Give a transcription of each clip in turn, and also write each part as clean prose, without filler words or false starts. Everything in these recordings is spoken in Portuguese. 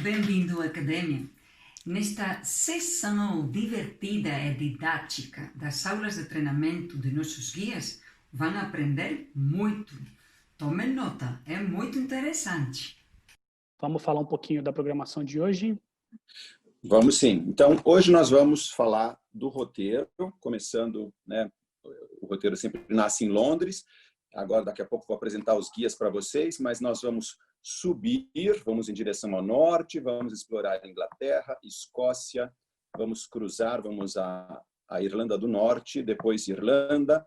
Bem-vindo à Academia. Nesta sessão divertida e didática das aulas de treinamento de nossos guias, vão aprender muito. Tomem nota, é muito interessante. Vamos falar um pouquinho da programação de hoje? Vamos sim. Então, hoje nós vamos falar do roteiro, começando, né? O roteiro sempre nasce em Londres. Agora, daqui a pouco, vou apresentar os guias para vocês, mas nós vamos subir, vamos em direção ao norte, vamos explorar a Inglaterra, Escócia, vamos cruzar, vamos à Irlanda do Norte, depois Irlanda,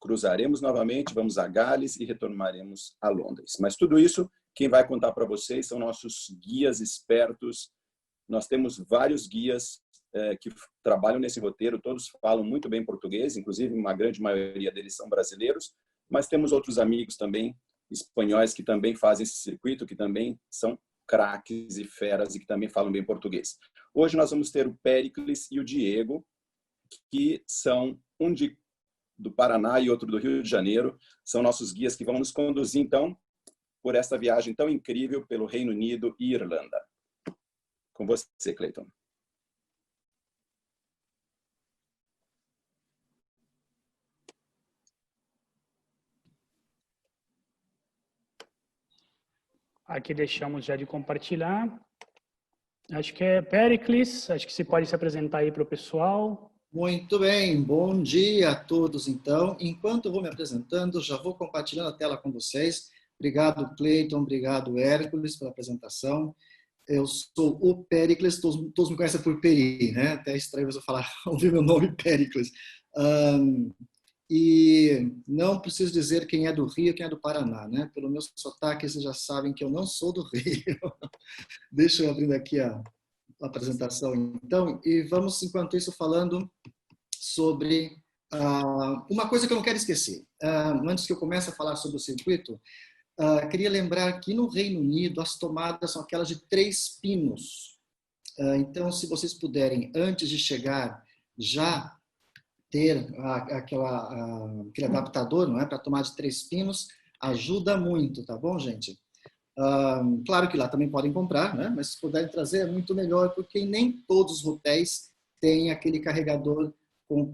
cruzaremos novamente, vamos a Gales e retornaremos a Londres. Mas tudo isso, quem vai contar para vocês são nossos guias espertos. Nós temos vários guias que trabalham nesse roteiro, todos falam muito bem português, inclusive uma grande maioria deles são brasileiros, mas temos outros amigos também, espanhóis, que também fazem esse circuito, que também são craques e feras e que também falam bem português. Hoje nós vamos ter o Péricles e o Diego, que são do Paraná e outro do Rio de Janeiro, são nossos guias que vão nos conduzir, então, por esta viagem tão incrível pelo Reino Unido e Irlanda. Com você, Cleiton. Aqui deixamos já de compartilhar. Acho que é Péricles, acho que você pode se apresentar aí para o pessoal. Muito bem, bom dia a todos então. Enquanto eu vou me apresentando, já vou compartilhando a tela com vocês. Obrigado, Cleiton, obrigado, Hércules, pela apresentação. Eu sou o Péricles, todos me conhecem por Peri, né? Até é estranho eu falar, ouvir meu nome, Péricles. E não preciso dizer quem é do Rio, quem é do Paraná, né? Pelo meu sotaque, vocês já sabem que eu não sou do Rio. Deixa eu abrir aqui a apresentação, então, e vamos, enquanto isso, falando sobre uma coisa que eu não quero esquecer. Antes que eu comece a falar sobre o circuito, queria lembrar que no Reino Unido as tomadas são aquelas de 3 pinos. Então, se vocês puderem, antes de chegar, já ter aquele adaptador, não é, para tomar de 3 pinos, ajuda muito, tá bom, gente? Claro que lá também podem comprar, né? Mas se puderem trazer é muito melhor, porque nem todos os hotéis têm aquele carregador com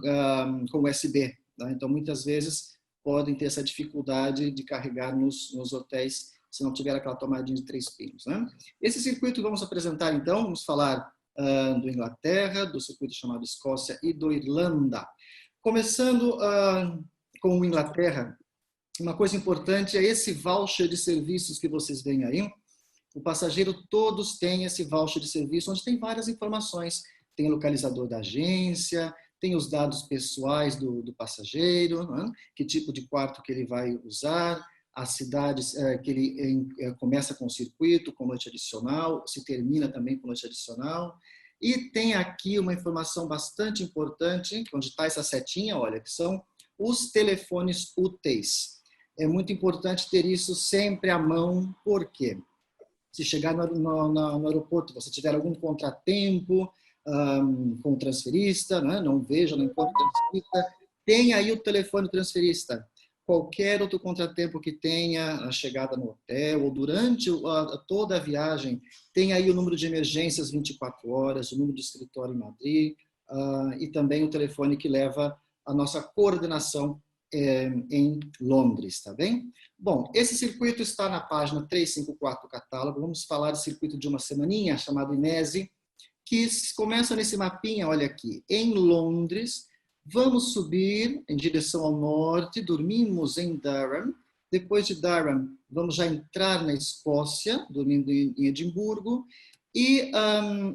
USB. Né? Então, muitas vezes, podem ter essa dificuldade de carregar nos hotéis se não tiver aquela tomadinha de 3 pinos. Né? Esse circuito vamos apresentar, então, vamos falar do Inglaterra, do circuito chamado Escócia e do Irlanda. Começando com o Inglaterra, uma coisa importante é esse voucher de serviços que vocês veem aí. O passageiro, todos têm esse voucher de serviço, onde tem várias informações. Tem o localizador da agência, tem os dados pessoais do passageiro, né? Que tipo de quarto que ele vai usar, as cidades que ele começa com o circuito, com noite adicional, se termina também com noite adicional. E tem aqui uma informação bastante importante, onde está essa setinha, olha, que são os telefones úteis. É muito importante ter isso sempre à mão, porque se chegar no aeroporto, você tiver algum contratempo com o transferista, né? Não veja, não encontre o transferista, tem aí o telefone do transferista. Qualquer outro contratempo que tenha, a chegada no hotel ou durante toda a viagem, tem aí o número de emergências 24 horas, o número de escritório em Madrid e também o telefone que leva a nossa coordenação em Londres, tá bem? Bom, esse circuito está na página 354 do catálogo. Vamos falar de circuito de uma semaninha, chamado Inese, que começa nesse mapinha, olha aqui, em Londres. Vamos subir em direção ao norte, dormimos em Durham. Depois de Durham, vamos já entrar na Escócia, dormindo em Edimburgo. E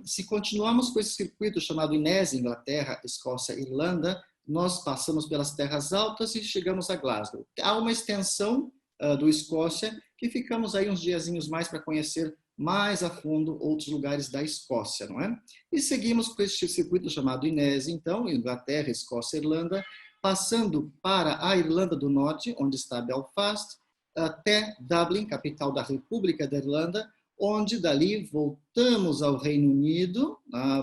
se continuarmos com esse circuito chamado Inese, Inglaterra, Escócia, Irlanda, nós passamos pelas terras altas e chegamos a Glasgow. Há uma extensão do Escócia que ficamos aí uns diazinhos mais para conhecer mais a fundo outros lugares da Escócia, não é? E seguimos com este circuito chamado Inese, então, Inglaterra, Escócia, Irlanda, passando para a Irlanda do Norte, onde está Belfast, até Dublin, capital da República da Irlanda, onde dali voltamos ao Reino Unido,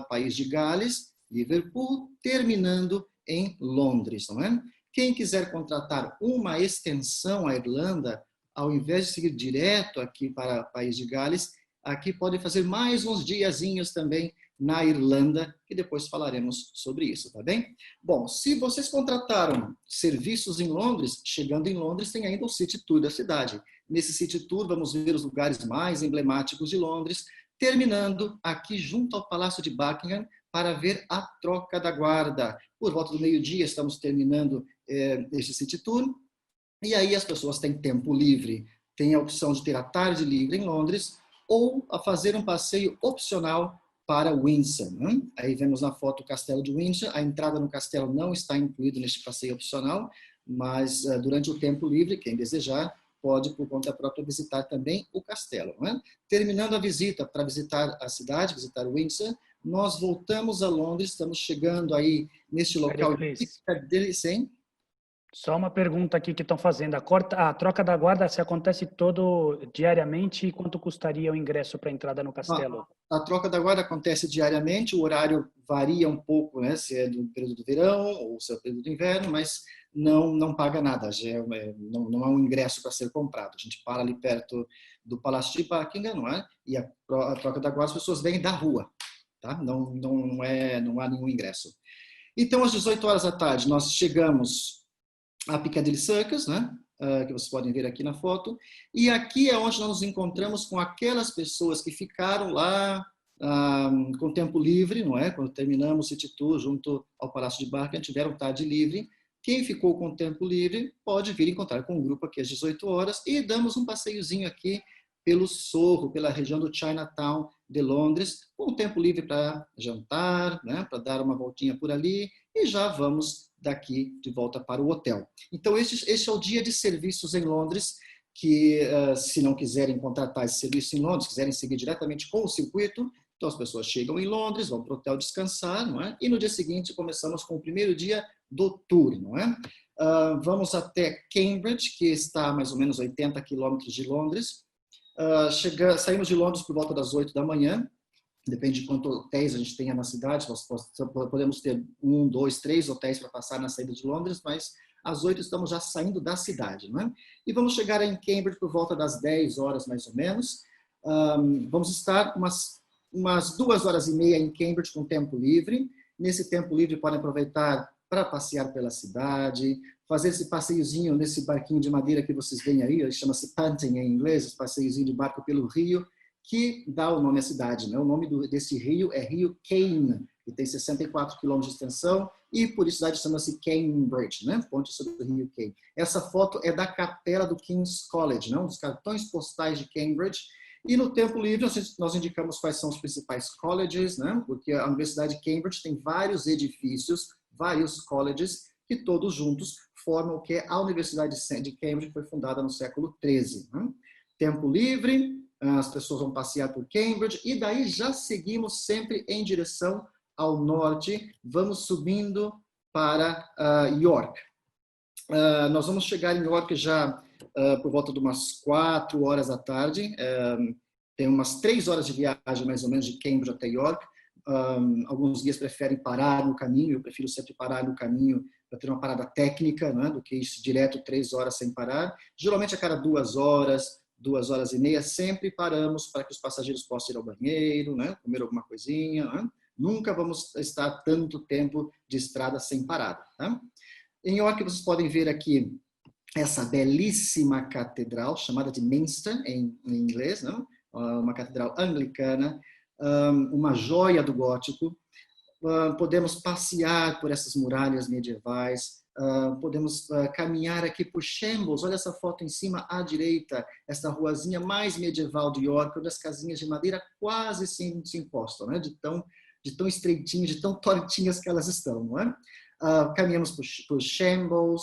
país de Gales, Liverpool, terminando em Londres, não é? Quem quiser contratar uma extensão à Irlanda, ao invés de seguir direto aqui para o país de Gales, aqui podem fazer mais uns diazinhos também na Irlanda, que depois falaremos sobre isso, tá bem? Bom, se vocês contrataram serviços em Londres, chegando em Londres tem ainda o City Tour da cidade. Nesse City Tour vamos ver os lugares mais emblemáticos de Londres, terminando aqui junto ao Palácio de Buckingham para ver a troca da guarda. Por volta do meio-dia estamos terminando este City Tour, e aí as pessoas têm tempo livre, têm a opção de ter a tarde livre em Londres, ou a fazer um passeio opcional para Windsor. Né? Aí vemos na foto o Castelo de Windsor. A entrada no castelo não está incluída neste passeio opcional, mas durante o tempo livre, quem desejar, pode, por conta própria, visitar também o castelo. Né? Terminando a visita para visitar a cidade, visitar Windsor, nós voltamos a Londres, estamos chegando aí neste local de Sim. Só uma pergunta aqui que estão fazendo. A troca da guarda se acontece todo diariamente e quanto custaria o ingresso para a entrada no castelo? A troca da guarda acontece diariamente, o horário varia um pouco, né, se é do período do verão ou se é do período do inverno, mas não paga nada, não há um ingresso para ser comprado. A gente para ali perto do Palácio de Buckingham, não é? E a troca da guarda as pessoas vêm da rua, tá? Não há nenhum ingresso. Então, às 18 horas da tarde, nós chegamos a Piccadilly Circus, né? Que vocês podem ver aqui na foto. E aqui é onde nós nos encontramos com aquelas pessoas que ficaram lá com tempo livre, não é? Quando terminamos o City Tour junto ao Palácio de Buckingham, tiveram tarde livre. Quem ficou com tempo livre pode vir encontrar com o grupo aqui às 18 horas e damos um passeiozinho aqui pelo Sorro, pela região do Chinatown de Londres, com tempo livre para jantar, né? Para dar uma voltinha por ali e já vamos daqui de volta para o hotel. Então, este é o dia de serviços em Londres, que se não quiserem contratar esse serviço em Londres, quiserem seguir diretamente com o circuito, então as pessoas chegam em Londres, vão para o hotel descansar, não é? E no dia seguinte começamos com o primeiro dia do tour, não é? Vamos até Cambridge, que está a mais ou menos 80 quilômetros de Londres. Saímos de Londres por volta das 8 da manhã, depende de quantos hotéis a gente tenha na cidade, nós podemos ter 1, 2, 3 hotéis para passar na saída de Londres, mas às 8 estamos já saindo da cidade, né? E vamos chegar em Cambridge por volta das 10 horas, mais ou menos. Vamos estar umas 2 horas e meia em Cambridge com tempo livre. Nesse tempo livre podem aproveitar para passear pela cidade, fazer esse passeiozinho nesse barquinho de madeira que vocês veem aí, chama-se punting em inglês, esse passeiozinho de barco pelo rio, que dá o nome à cidade, né? O nome desse rio é Rio Cane, que tem 64 quilômetros de extensão, e por isso a cidade chama-se Cambridge, né? Ponte sobre o Rio Cane. Essa foto é da capela do King's College, né? Um dos cartões postais de Cambridge. E no tempo livre nós indicamos quais são os principais colleges, né? Porque a Universidade de Cambridge tem vários edifícios, vários colleges, que todos juntos formam o que é a Universidade de Cambridge, que foi fundada no século XIII. Né? Tempo livre, as pessoas vão passear por Cambridge e daí já seguimos sempre em direção ao norte, vamos subindo para York. Nós vamos chegar em York já por volta de umas 4 horas da tarde, tem umas 3 horas de viagem mais ou menos de Cambridge até York. Alguns guias preferem parar no caminho, eu prefiro sempre parar no caminho para ter uma parada técnica, né, do que ir direto 3 horas sem parar. Geralmente a cada 2 horas, 2 horas e meia, sempre paramos para que os passageiros possam ir ao banheiro, né, comer alguma coisinha. Né? Nunca vamos estar tanto tempo de estrada sem parada. Tá? Em York vocês podem ver aqui essa belíssima catedral, chamada de Minster em inglês, né? Uma catedral anglicana, uma joia do gótico. Podemos passear por essas muralhas medievais, podemos caminhar aqui por Shambles. Olha essa foto em cima à direita, essa ruazinha mais medieval de York, onde as casinhas de madeira quase se encostam, né? de tão estreitinhas, de tão tortinhas que elas estão. Não é? Caminhamos por Shambles,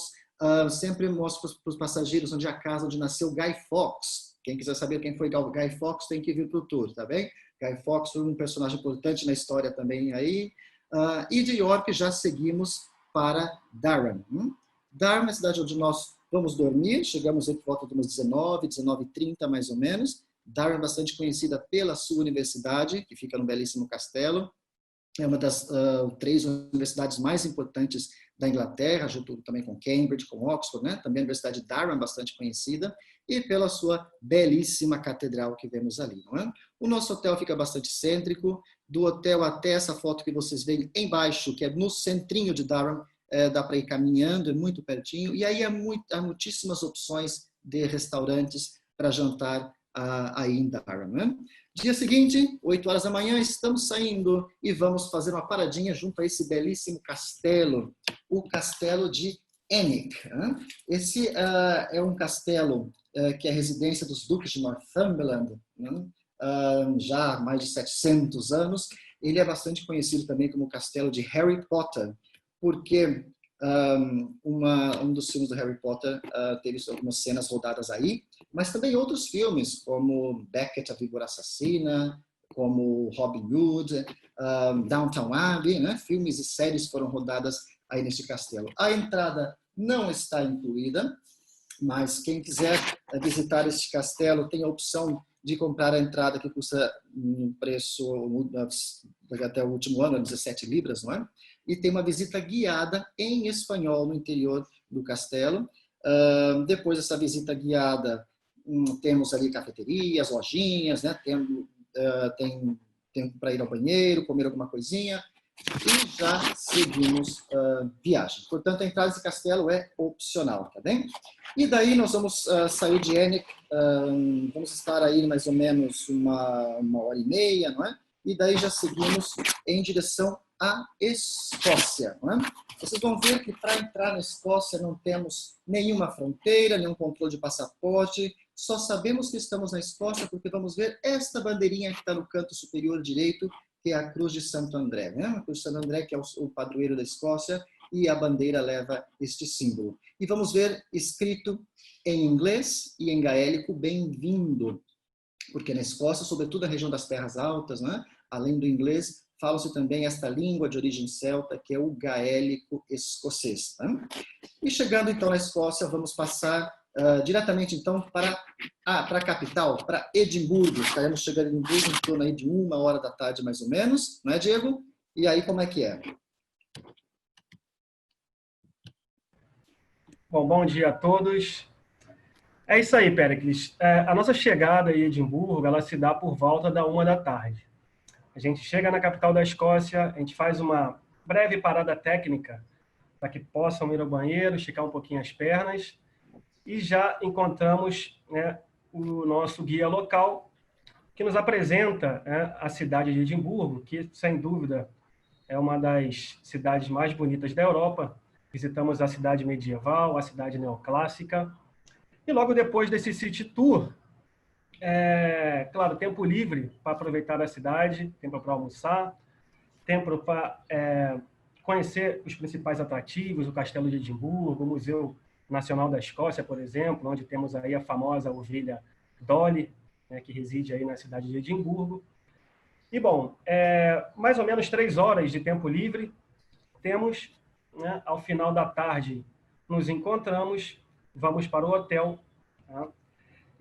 sempre mostro para os passageiros onde é a casa onde nasceu Guy Fawkes. Quem quiser saber quem foi Guy Fawkes tem que vir para o tour, tá bem? Guy Fawkes foi um personagem importante na história também aí. E de York já seguimos para Durham. Durham é a cidade onde nós vamos dormir, chegamos aí por volta de umas 19h30 mais ou menos. Durham é bastante conhecida pela sua universidade, que fica num belíssimo castelo. É uma das 3 universidades mais importantes da Inglaterra, junto também com Cambridge, com Oxford, né? Também a Universidade de Durham, bastante conhecida, e pela sua belíssima catedral que vemos ali. Não é? O nosso hotel fica bastante cêntrico, do hotel até essa foto que vocês veem embaixo, que é no centrinho de Durham, dá para ir caminhando, é muito pertinho, e aí há muitíssimas opções de restaurantes para jantar aí em Durham. Né? Dia seguinte, 8 horas da manhã, estamos saindo e vamos fazer uma paradinha junto a esse belíssimo castelo, o Castelo de Alnwick. Esse é um castelo que é a residência dos duques de Northumberland, né? Já há mais de 700 anos. Ele é bastante conhecido também como o Castelo de Harry Potter, porque um dos filmes do Harry Potter teve algumas cenas rodadas aí, mas também outros filmes, como Beckett, a Víbora Assassina, como Robin Hood, Downton Abbey, né? Filmes e séries foram rodadas aí nesse castelo. A entrada não está incluída, mas quem quiser visitar este castelo tem a opção de comprar a entrada, que custa um preço até o último ano, 17 libras, não é? E tem uma visita guiada em espanhol no interior do castelo. Depois dessa visita guiada, temos ali cafeterias, lojinhas, né? Tem tempo para ir ao banheiro, comer alguma coisinha, e já seguimos viagem. Portanto, a entrada desse castelo é opcional, tá bem? E daí nós vamos sair de Alnwick, vamos estar aí mais ou menos uma hora e meia, não é? E daí já seguimos em direção à Escócia, não é? Vocês vão ver que para entrar na Escócia não temos nenhuma fronteira, nenhum controle de passaporte, só sabemos que estamos na Escócia porque vamos ver esta bandeirinha que está no canto superior direito, que é a Cruz de Santo André, né? A Cruz de Santo André, que é o padroeiro da Escócia, e a bandeira leva este símbolo. E vamos ver escrito em inglês e em gaélico, bem-vindo, porque na Escócia, sobretudo na região das Terras Altas, né? Além do inglês, fala-se também esta língua de origem celta, que é o gaélico escocês. Né? E chegando então na Escócia, vamos passar diretamente então para a capital, para Edimburgo. Estaremos chegando em Edimburgo em torno aí de 1h da tarde, mais ou menos, não é, Diego? E aí, como é que é? Bom dia a todos. É isso aí, Péricles. A nossa chegada em Edimburgo, ela se dá por volta da 1h da tarde. A gente chega na capital da Escócia, a gente faz uma breve parada técnica para que possam ir ao banheiro, esticar um pouquinho as pernas, e já encontramos, né, o nosso guia local, que nos apresenta, né, a cidade de Edimburgo, que, sem dúvida, é uma das cidades mais bonitas da Europa. Visitamos a cidade medieval, a cidade neoclássica. E logo depois desse city tour, claro, tempo livre para aproveitar a cidade, tempo para almoçar, tempo para conhecer os principais atrativos, o Castelo de Edimburgo, o Museu Nacional da Escócia, por exemplo, onde temos aí a famosa ovelha Dolly, né, que reside aí na cidade de Edimburgo. E, bom, mais ou menos 3 horas de tempo livre temos, né, ao final da tarde nos encontramos, vamos para o hotel. Tá?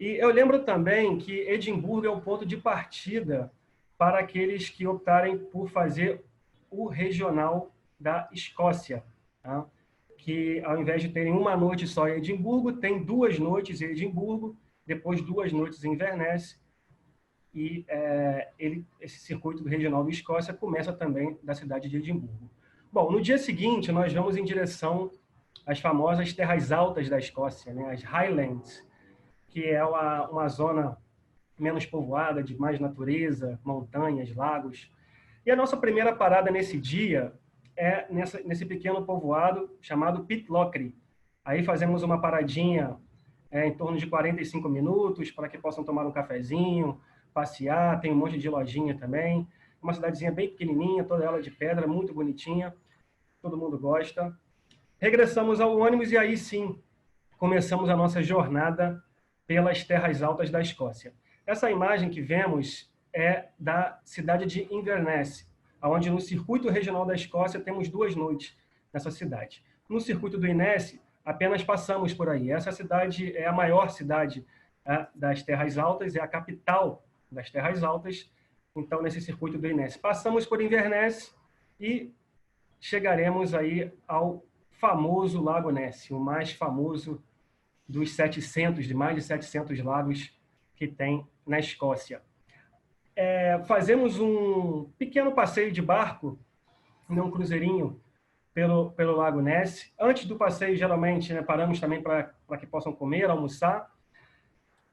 E eu lembro também que Edimburgo é o ponto de partida para aqueles que optarem por fazer o regional da Escócia, tá? Que ao invés de terem uma noite só em Edimburgo, tem 2 noites em Edimburgo, depois 2 noites em Inverness, e esse circuito do regional da Escócia começa também da cidade de Edimburgo. Bom, no dia seguinte, nós vamos em direção às famosas terras altas da Escócia, né? As Highlands, que é uma zona menos povoada, de mais natureza, montanhas, lagos. E a nossa primeira parada nesse dia é nesse pequeno povoado chamado Pitlochry. Aí fazemos uma paradinha em torno de 45 minutos para que possam tomar um cafezinho, passear, tem um monte de lojinha também. Uma cidadezinha bem pequenininha, toda ela de pedra, muito bonitinha, todo mundo gosta. Regressamos ao ônibus e aí sim começamos a nossa jornada pelas terras altas da Escócia. Essa imagem que vemos é da cidade de Inverness, onde no circuito regional da Escócia temos 2 noites nessa cidade. No circuito do Inverness, apenas passamos por aí. Essa cidade é a maior cidade das Terras Altas, é a capital das Terras Altas, então nesse circuito do Inverness. Passamos por Inverness e chegaremos aí ao famoso Lago Ness, o mais famoso dos 700, de mais de 700 lagos que tem na Escócia. Fazemos um pequeno passeio de barco, num cruzeirinho, pelo Lago Ness. Antes do passeio, geralmente, né, paramos também para que possam comer, almoçar.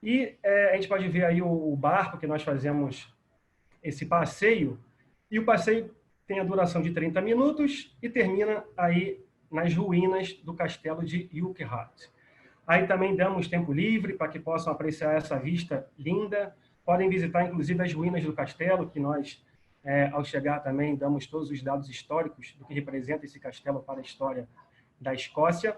E a gente pode ver aí o barco que nós fazemos esse passeio. E o passeio tem a duração de 30 minutos e termina aí nas ruínas do castelo de Urquhart. Aí também damos tempo livre para que possam apreciar essa vista linda. Podem visitar, inclusive, as ruínas do castelo, que nós, ao chegar também, damos todos os dados históricos do que representa esse castelo para a história da Escócia.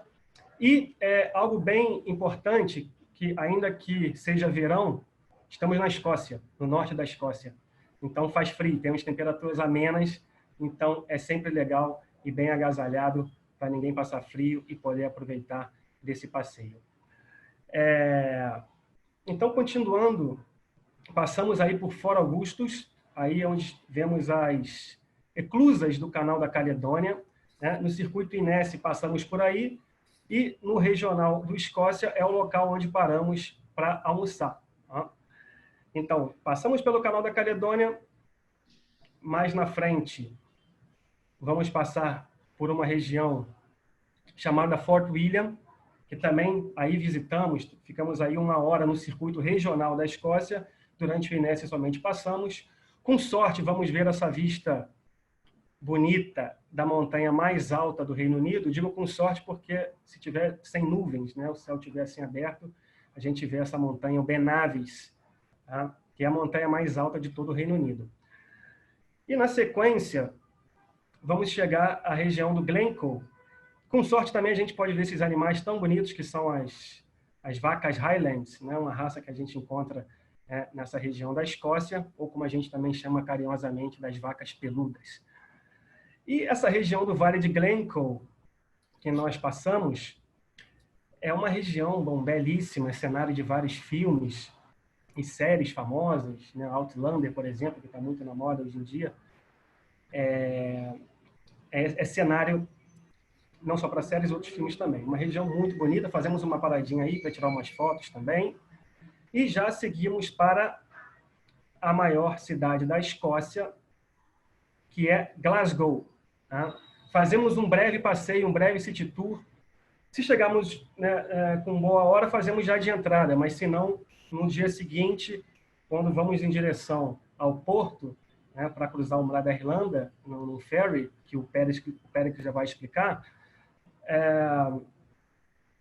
E algo bem importante, que ainda que seja verão, estamos na Escócia, no norte da Escócia. Então faz frio, temos temperaturas amenas, então é sempre legal e bem agasalhado para ninguém passar frio e poder aproveitar desse passeio. Então, continuando, passamos aí por Fort Augustus, aí é onde vemos as eclusas do Canal da Caledônia, né? No circuito Inesse passamos por aí, e no regional do Escócia é o local onde paramos para almoçar. Tá? Então, passamos pelo Canal da Caledônia, mais na frente vamos passar por uma região chamada Fort William, que também aí visitamos, ficamos aí 1 hora no circuito regional da Escócia, durante o Inesse somente passamos. Com sorte, vamos ver essa vista bonita da montanha mais alta do Reino Unido. Digo com sorte porque se tiver sem nuvens, né, o céu estiver assim aberto, a gente vê essa montanha, o Ben Nevis, tá? Que é a montanha mais alta de todo o Reino Unido. E na sequência, vamos chegar à região do Glencoe. Com sorte também a gente pode ver esses animais tão bonitos que são as vacas Highlands, né? Uma raça que a gente encontra nessa região da Escócia, ou como a gente também chama carinhosamente, das vacas peludas. E essa região do Vale de Glencoe, que nós passamos, é uma região belíssima, cenário de vários filmes e séries famosas, né? Outlander, por exemplo, que está muito na moda hoje em dia, é cenário não só para séries, outros filmes também. Uma região muito bonita, fazemos uma paradinha aí para tirar umas fotos também, e já seguimos para a maior cidade da Escócia, que é Glasgow. Tá? Fazemos um breve passeio, um breve city tour. Se chegarmos, né, com boa hora, fazemos já de entrada, mas se não, no dia seguinte, quando vamos em direção ao porto, né, para cruzar o mar da Irlanda, no ferry, que o Pérez já vai explicar,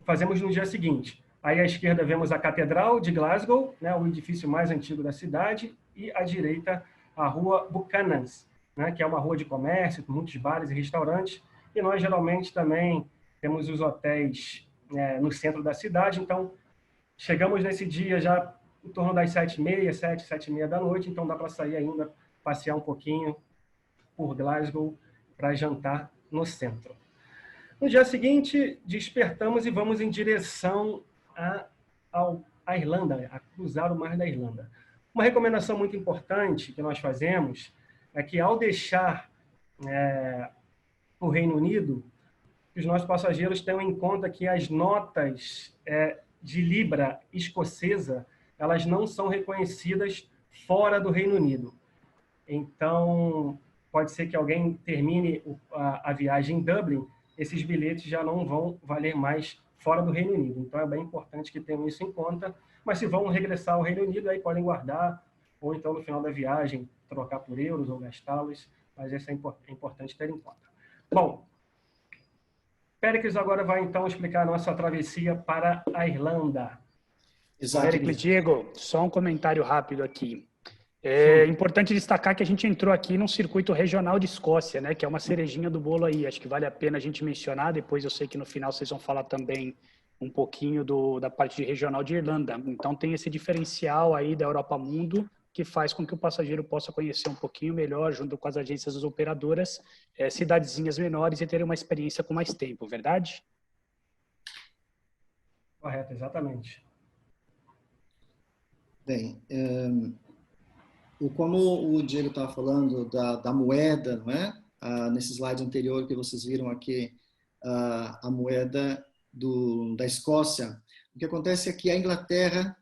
fazemos no dia seguinte. Aí à esquerda vemos a Catedral de Glasgow, né, o edifício mais antigo da cidade, e à direita a Rua Buchanan's, né, que é uma rua de comércio, com muitos bares e restaurantes, e nós geralmente também temos os hotéis no centro da cidade. Então chegamos nesse dia já em torno das 7h30 da noite, então dá para sair ainda, passear um pouquinho por Glasgow para jantar no centro. No dia seguinte, despertamos e vamos em direção à Irlanda, a cruzar o Mar da Irlanda. Uma recomendação muito importante que nós fazemos é que, ao deixar o Reino Unido, os nossos passageiros tenham em conta que as notas de libra escocesa, elas não são reconhecidas fora do Reino Unido. Então, pode ser que alguém termine a viagem em Dublin, esses bilhetes já não vão valer mais fora do Reino Unido. Então, é bem importante que tenham isso em conta. Mas se vão regressar ao Reino Unido, aí podem guardar, ou então, no final da viagem, trocar por euros ou gastá-los. Mas isso é importante ter em conta. Bom, Péricles agora vai, então, explicar a nossa travessia para a Exato. Péricles, Diego, só um comentário rápido aqui. É importante destacar que a gente entrou aqui num circuito regional de Escócia, né, que é uma cerejinha do bolo aí. Acho que vale a pena a gente mencionar. Depois eu sei que no final vocês vão falar também um pouquinho da parte de regional de Irlanda. Então tem esse diferencial aí da Europa Mundo, que faz com que o passageiro possa conhecer um pouquinho melhor, junto com as agências operadoras, cidadezinhas menores e ter uma experiência com mais tempo, verdade? Correto, exatamente. Bem, como o Diego estava falando da moeda, não é? Nesse slide anterior que vocês viram aqui, a moeda da Escócia. O que acontece é que a Inglaterra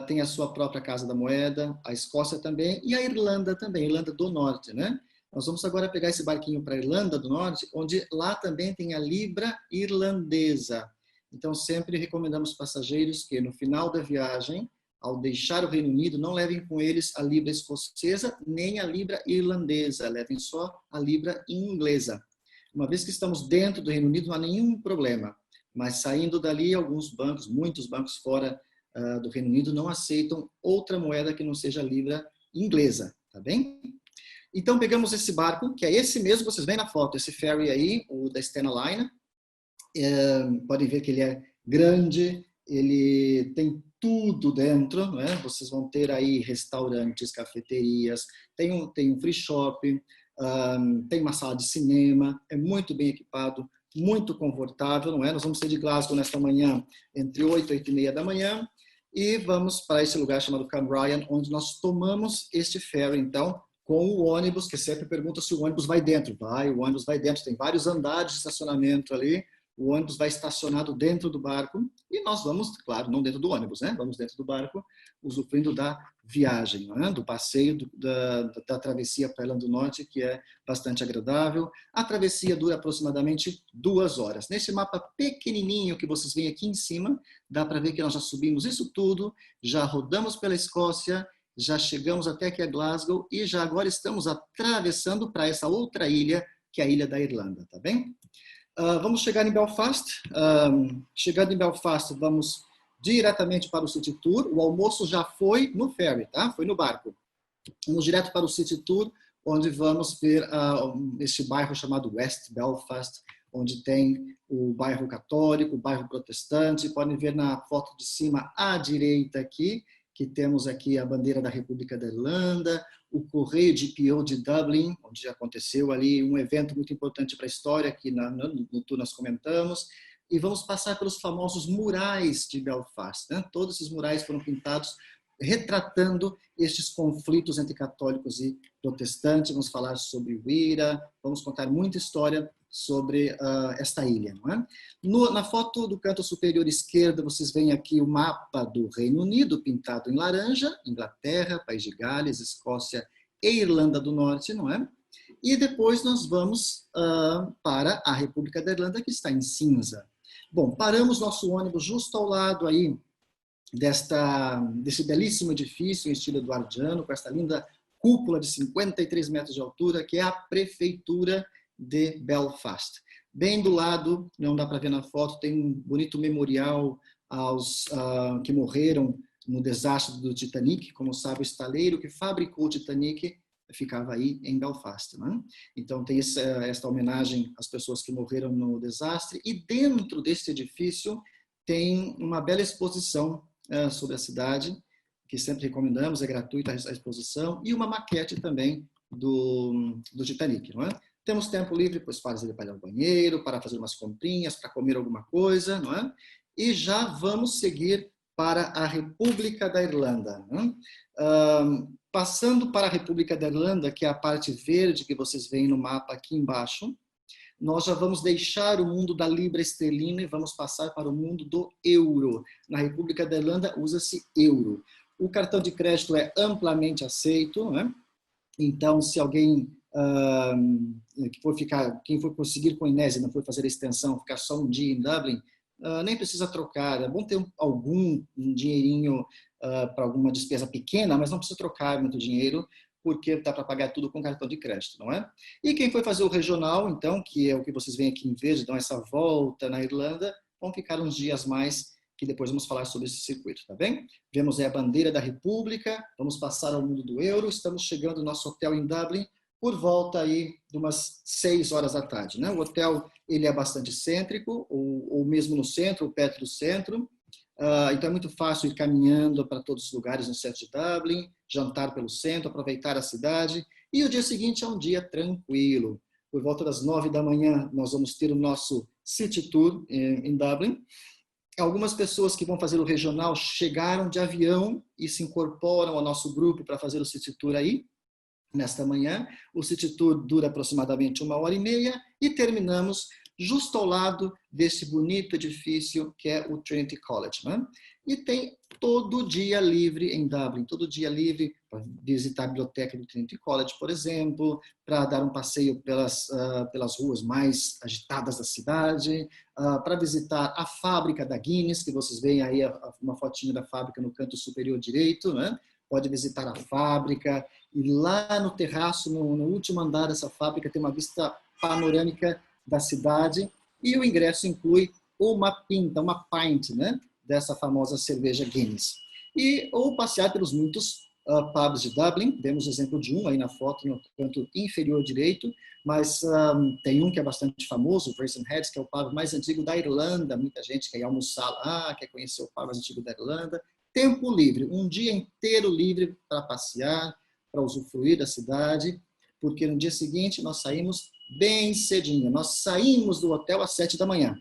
tem a sua própria casa da moeda, a Escócia também, e a Irlanda também, Irlanda do Norte, né? Nós vamos agora pegar esse barquinho para a Irlanda do Norte, onde lá também tem a libra irlandesa. Então, sempre recomendamos passageiros que, no final da viagem, ao deixar o Reino Unido, não levem com eles a libra escocesa, nem a libra irlandesa, levem só a libra inglesa. Uma vez que estamos dentro do Reino Unido, não há nenhum problema. Mas saindo dali, alguns bancos, muitos bancos fora do Reino Unido, não aceitam outra moeda que não seja a libra inglesa, tá bem? Então, pegamos esse barco, que é esse mesmo que vocês veem na foto, esse ferry aí, o da Stena Line. Podem ver que ele é grande, ele tem tudo dentro, né? Vocês vão ter aí restaurantes, cafeterias, tem um free shop, tem uma sala de cinema, é muito bem equipado, muito confortável, não é? Nós vamos sair de Glasgow nesta manhã, entre 8 e 8:30 da manhã, e vamos para esse lugar chamado Cambrian, onde nós tomamos este ferry, então, com o ônibus, que sempre pergunta se o ônibus vai dentro. Vai, o ônibus vai dentro, tem vários andares de estacionamento ali, o ônibus vai estacionado dentro do barco, e nós vamos, claro, não dentro do ônibus, né? Vamos dentro do barco, usufruindo da viagem, né? Do passeio, da travessia para a Irlanda do Norte, que é bastante agradável. A travessia dura aproximadamente 2 horas. Nesse mapa pequenininho que vocês veem aqui em cima, dá para ver que nós já subimos isso tudo, já rodamos pela Escócia, já chegamos até aqui a Glasgow e já agora estamos atravessando para essa outra ilha, que é a Ilha da Irlanda, tá bem? Vamos chegar em Belfast. Chegando em Belfast, vamos diretamente para o City Tour. O almoço já foi no ferry, tá? Foi no barco. Vamos direto para o City Tour, onde vamos ver este bairro chamado West Belfast, onde tem o bairro católico, o bairro protestante. Podem ver na foto de cima à direita aqui, que temos aqui a bandeira da República da Irlanda, o Correio GPO de Dublin, onde aconteceu ali um evento muito importante para a história, que no tour nós comentamos, e vamos passar pelos famosos murais de Belfast, né? Todos esses murais foram pintados retratando estes conflitos entre católicos e protestantes. Vamos falar sobre o IRA, vamos contar muita história sobre esta ilha. Não é? Na foto do canto superior esquerdo, vocês veem aqui o mapa do Reino Unido, pintado em laranja, Inglaterra, País de Gales, Escócia e Irlanda do Norte, não é? E depois nós vamos para a República da Irlanda, que está em cinza. Bom, paramos nosso ônibus justo ao lado aí desse belíssimo edifício em estilo eduardiano, com essa linda cúpula de 53 metros de altura, que é a Prefeitura de Belfast. Bem do lado, não dá para ver na foto, tem um bonito memorial aos que morreram no desastre do Titanic. Como sabe, o estaleiro que fabricou o Titanic ficava aí em Belfast, né? Então tem esta homenagem às pessoas que morreram no desastre, e dentro desse edifício tem uma bela exposição sobre a cidade, que sempre recomendamos, é gratuita a exposição, e uma maquete também do Titanic, não é? Temos tempo livre, pois para ir ao banheiro, para fazer umas comprinhas, para comer alguma coisa, não é? E já vamos seguir para a República da Irlanda, né? Passando para a República da Irlanda, que é a parte verde que vocês veem no mapa aqui embaixo, nós já vamos deixar o mundo da libra esterlina e vamos passar para o mundo do euro. Na República da Irlanda usa-se euro. O cartão de crédito é amplamente aceito, né? Então, se alguém quem for conseguir com a Inés e não for fazer a extensão, ficar só um dia em Dublin, nem precisa trocar. É bom ter um dinheirinho para alguma despesa pequena, mas não precisa trocar muito dinheiro, porque dá para pagar tudo com cartão de crédito, não é? E quem foi fazer o regional, então, que é o que vocês veem aqui em verde, dão essa volta na Irlanda, vão ficar uns dias mais, que depois vamos falar sobre esse circuito, tá bem? Vemos aí a bandeira da República, vamos passar ao mundo do euro, estamos chegando no nosso hotel em Dublin, por volta aí de umas 6 horas da tarde, né? O hotel, ele é bastante cêntrico, ou mesmo no centro, ou perto do centro. Então é muito fácil ir caminhando para todos os lugares no centro de Dublin, jantar pelo centro, aproveitar a cidade. E o dia seguinte é um dia tranquilo. Por volta das 9 da manhã, nós vamos ter o nosso City Tour em Dublin. Algumas pessoas que vão fazer o regional chegaram de avião e se incorporam ao nosso grupo para fazer o City Tour aí. Nesta manhã, o City Tour dura aproximadamente 1h30 e terminamos justo ao lado desse bonito edifício que é o Trinity College, né? E tem todo dia livre em Dublin, todo dia livre para visitar a biblioteca do Trinity College, por exemplo, para dar um passeio pelas ruas mais agitadas da cidade, para visitar a fábrica da Guinness, que vocês veem aí uma fotinha da fábrica no canto superior direito, né? Pode visitar a fábrica, e lá no terraço, no último andar dessa fábrica, tem uma vista panorâmica da cidade, e o ingresso inclui uma pinta, uma pint, né, dessa famosa cerveja Guinness. Ou passear pelos muitos pubs de Dublin, vemos o exemplo de um aí na foto, no canto inferior direito, mas tem um que é bastante famoso, o Person Heads, que é o pub mais antigo da Irlanda, muita gente quer ir almoçar lá, quer conhecer o pub mais antigo da Irlanda. Tempo livre, um dia inteiro livre para passear, para usufruir da cidade, porque no dia seguinte nós saímos bem cedinho. Nós saímos do hotel às 7 da manhã.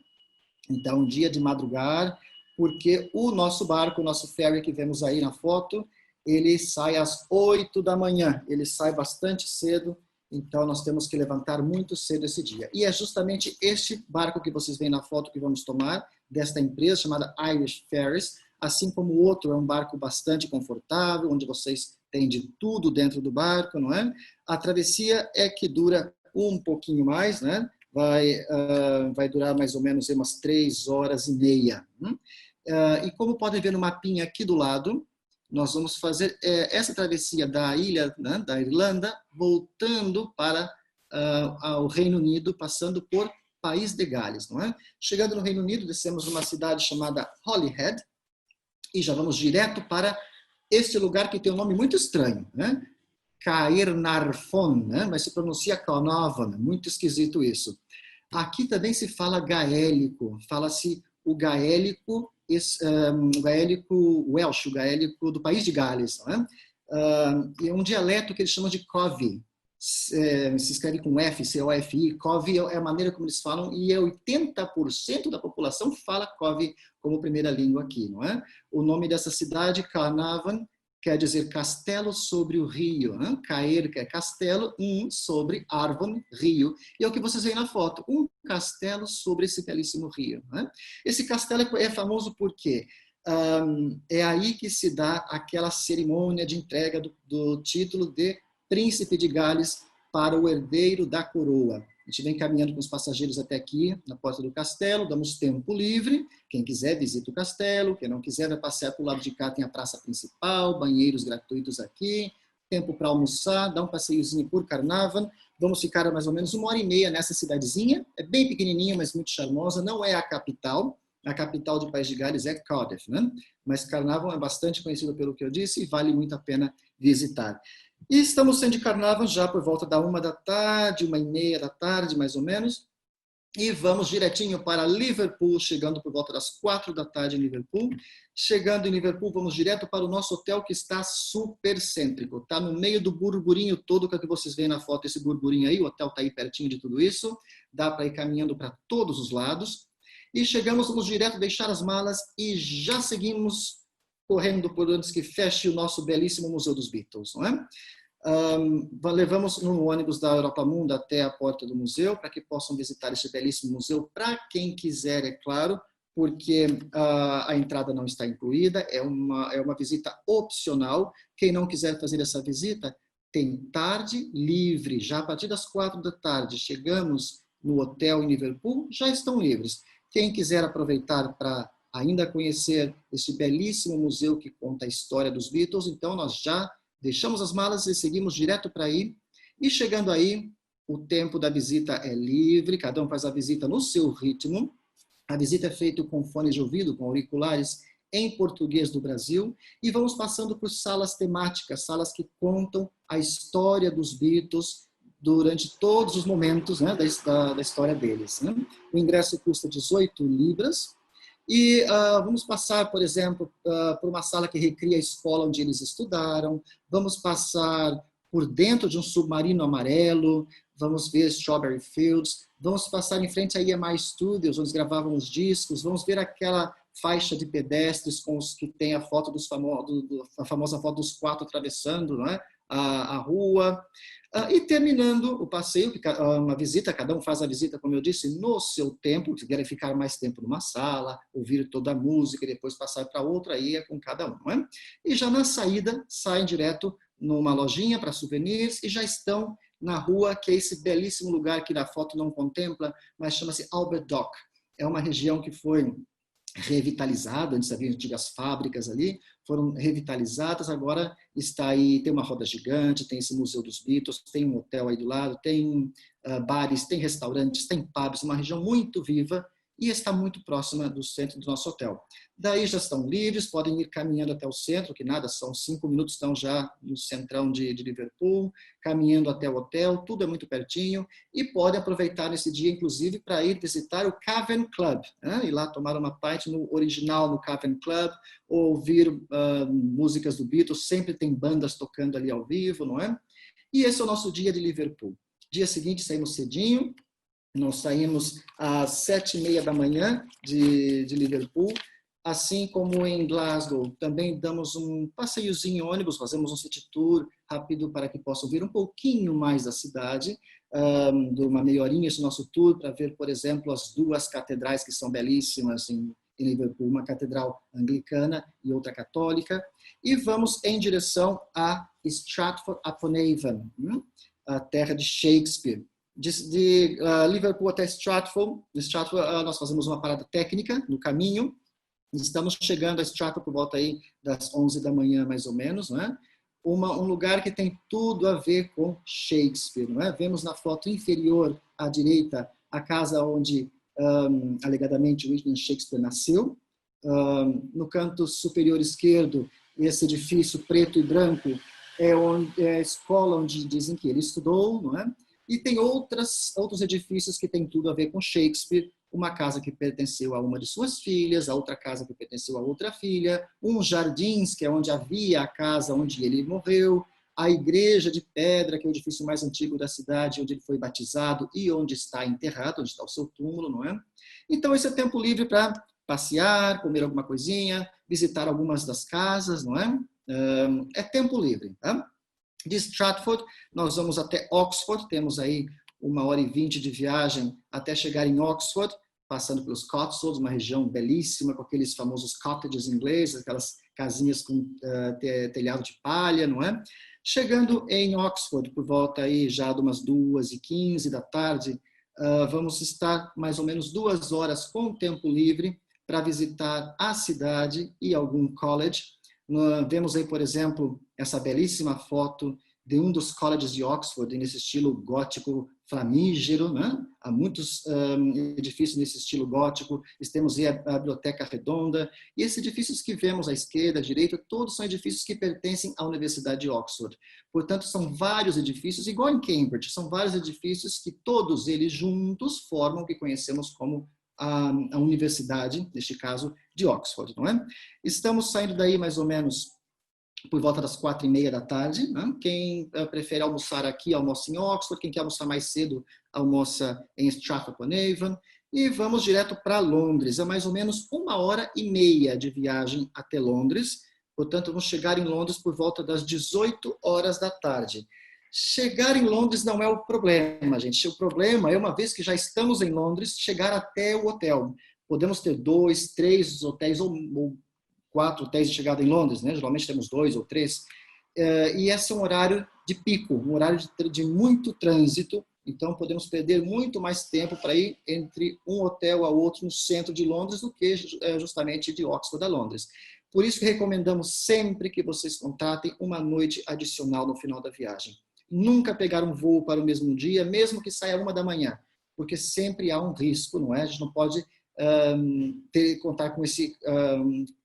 Então, um dia de madrugar, porque o nosso barco, o nosso ferry que vemos aí na foto, ele sai às 8 da manhã. Ele sai bastante cedo, então nós temos que levantar muito cedo esse dia. E é justamente este barco que vocês veem na foto que vamos tomar, desta empresa chamada Irish Ferries, assim como o outro é um barco bastante confortável, onde vocês têm de tudo dentro do barco, não é? A travessia é que dura um pouquinho mais, né? Vai durar mais ou menos umas 3 horas e meia. E como podem ver no mapinha aqui do lado, nós vamos fazer essa travessia da ilha, né, da Irlanda, voltando para o Reino Unido, passando por País de Gales, não é? Chegando no Reino Unido, descemos numa cidade chamada Holyhead e já vamos direto para este lugar que tem um nome muito estranho, né? Caernarfon, né? Mas se pronuncia Carnarvon, muito esquisito isso. Aqui também se fala gaélico, fala-se o gaélico Welsh, o gaélico do País de Gales, né? E é um dialeto que eles chamam de Covi, se escreve com F, C-O-F-I, Covi é a maneira como eles falam, e 80% da população fala Covi como primeira língua aqui, não é? O nome dessa cidade, Carnarvon, quer dizer castelo sobre o rio, né? Caer, que é castelo, sobre Arvon, rio. E é o que vocês veem na foto, um castelo sobre esse belíssimo rio, né? Esse castelo é famoso porque é aí que se dá aquela cerimônia de entrega do título de Príncipe de Gales para o herdeiro da coroa. A gente vem caminhando com os passageiros até aqui, na porta do castelo, damos tempo livre. Quem quiser, visita o castelo. Quem não quiser, vai passear para o lado de cá, tem a praça principal, banheiros gratuitos aqui, tempo para almoçar, dar um passeiozinho por Carnarvon. Vamos ficar mais ou menos 1h30 nessa cidadezinha. É bem pequenininha, mas muito charmosa. Não é a capital. A capital do País de Gales é Cardiff, né? Mas Carnarvon é bastante conhecido pelo que eu disse e vale muito a pena visitar. E estamos saindo de Carnarvon já por volta da 1 da tarde, 1h30 da tarde, mais ou menos. E vamos direitinho para Liverpool, chegando por volta das 4 da tarde em Liverpool. Chegando em Liverpool, vamos direto para o nosso hotel, que está super cêntrico. Está no meio do burburinho todo, que vocês veem na foto, esse burburinho aí. O hotel está aí pertinho de tudo isso. Dá para ir caminhando para todos os lados. E chegamos, vamos direto deixar as malas e já seguimos correndo por antes que feche o nosso belíssimo Museu dos Beatles, não é? Levamos no ônibus da Europa Mundo até a porta do museu, para que possam visitar esse belíssimo museu, para quem quiser, é claro, porque a entrada não está incluída, é uma visita opcional. Quem não quiser fazer essa visita, tem tarde livre, já a partir das 4 da tarde, chegamos no hotel em Liverpool, já estão livres. Quem quiser aproveitar para ainda conhecer esse belíssimo museu que conta a história dos Beatles, então nós já deixamos as malas e seguimos direto para aí. E chegando aí, o tempo da visita é livre, cada um faz a visita no seu ritmo. A visita é feita com fones de ouvido, com auriculares em português do Brasil, e vamos passando por salas temáticas, salas que contam a história dos Beatles durante todos os momentos, né, da história deles, né? O ingresso custa 18 libras. E vamos passar, por exemplo, por uma sala que recria a escola onde eles estudaram, vamos passar por dentro de um submarino amarelo, vamos ver Strawberry Fields, vamos passar em frente à EMI Studios, onde gravavam os discos, vamos ver aquela faixa de pedestres com os que tem a foto a famosa foto dos 4 atravessando, não é? a rua. E terminando o passeio, uma visita, cada um faz a visita, como eu disse, no seu tempo. Se querem ficar mais tempo numa sala, ouvir toda a música e depois passar para outra, aí é com cada um. Não é? E já na saída, saem direto numa lojinha para souvenirs e já estão na rua, que é esse belíssimo lugar que na foto não contempla, mas chama-se Albert Dock. É uma região que foi revitalizada, antes havia antigas fábricas ali, foram revitalizadas, agora está aí, tem uma roda gigante, tem esse Museu dos Beatles, tem um hotel aí do lado, tem bares, tem restaurantes, tem pubs, uma região muito viva e está muito próxima do centro do nosso hotel. Daí já estão livres, podem ir caminhando até o centro, que nada, são 5 minutos, estão já no centrão de Liverpool, caminhando até o hotel, tudo é muito pertinho, e podem aproveitar nesse dia, inclusive, para ir visitar o Cavern Club, né? Ir lá tomar uma pint no original, no Cavern Club, ou ouvir músicas do Beatles, sempre tem bandas tocando ali ao vivo, não é? E esse é o nosso dia de Liverpool. Dia seguinte, saímos cedinho, nós saímos às 7h30 da manhã de Liverpool, assim como em Glasgow. Também damos um passeiozinho em ônibus, fazemos um city tour rápido para que possam ver um pouquinho mais da cidade, de uma meia horinha esse nosso tour, para ver, por exemplo, as 2 catedrais que são belíssimas em Liverpool, uma catedral anglicana e outra católica. E vamos em direção a Stratford-upon-Avon, a terra de Shakespeare. De Liverpool até Stratford, nós fazemos uma parada técnica no caminho. Estamos chegando a Stratford por volta aí das 11 da manhã, mais ou menos, né? Um lugar que tem tudo a ver com Shakespeare, não é? Vemos na foto inferior à direita a casa onde alegadamente William Shakespeare nasceu. No canto superior esquerdo, esse edifício preto e branco é a escola onde dizem que ele estudou, não é? E tem outros edifícios que têm tudo a ver com Shakespeare, uma casa que pertenceu a uma de suas filhas, a outra casa que pertenceu a outra filha, jardins, que é onde havia a casa onde ele morreu, a igreja de pedra, que é o edifício mais antigo da cidade, onde ele foi batizado e onde está enterrado, onde está o seu túmulo, não é? Então, esse é tempo livre para passear, comer alguma coisinha, visitar algumas das casas, não é? É tempo livre, tá? De Stratford, nós vamos até Oxford, temos aí 1h20 de viagem até chegar em Oxford, passando pelos Cotswolds, uma região belíssima, com aqueles famosos cottages ingleses, aquelas casinhas com telhado de palha, não é? Chegando em Oxford, por volta aí já de umas 2h15 da tarde, vamos estar mais ou menos 2 horas com tempo livre para visitar a cidade e algum college. Vemos aí, por exemplo, essa belíssima foto de um dos colleges de Oxford, nesse estilo gótico flamígero, né? Há muitos edifícios nesse estilo gótico, temos aí a Biblioteca Redonda, e esses edifícios que vemos à esquerda, à direita, todos são edifícios que pertencem à Universidade de Oxford. Portanto, são vários edifícios, igual em Cambridge, são vários edifícios que todos eles juntos formam o que conhecemos como a Universidade, neste caso, de Oxford, não é? Estamos saindo daí mais ou menos por volta das 4h30 da tarde. Né? Quem prefere almoçar aqui, almoça em Oxford. Quem quer almoçar mais cedo, almoça em Stratford-upon-Avon. E vamos direto para Londres. É mais ou menos 1h30 de viagem até Londres. Portanto, vamos chegar em Londres por volta das 18 horas da tarde. Chegar em Londres não é o problema, gente. O problema é, uma vez que já estamos em Londres, chegar até o hotel. Podemos ter 2, 3 hotéis ou 4 hotéis de chegada em Londres, né? Geralmente temos 2 ou 3. E esse é um horário de pico, um horário de muito trânsito. Então, podemos perder muito mais tempo para ir entre um hotel a outro no centro de Londres do que justamente de Oxford a Londres. Por isso que recomendamos sempre que vocês contratem uma noite adicional no final da viagem. Nunca pegar um voo para o mesmo dia, mesmo que saia 1 da manhã, porque sempre há um risco, não é? A gente não pode contar com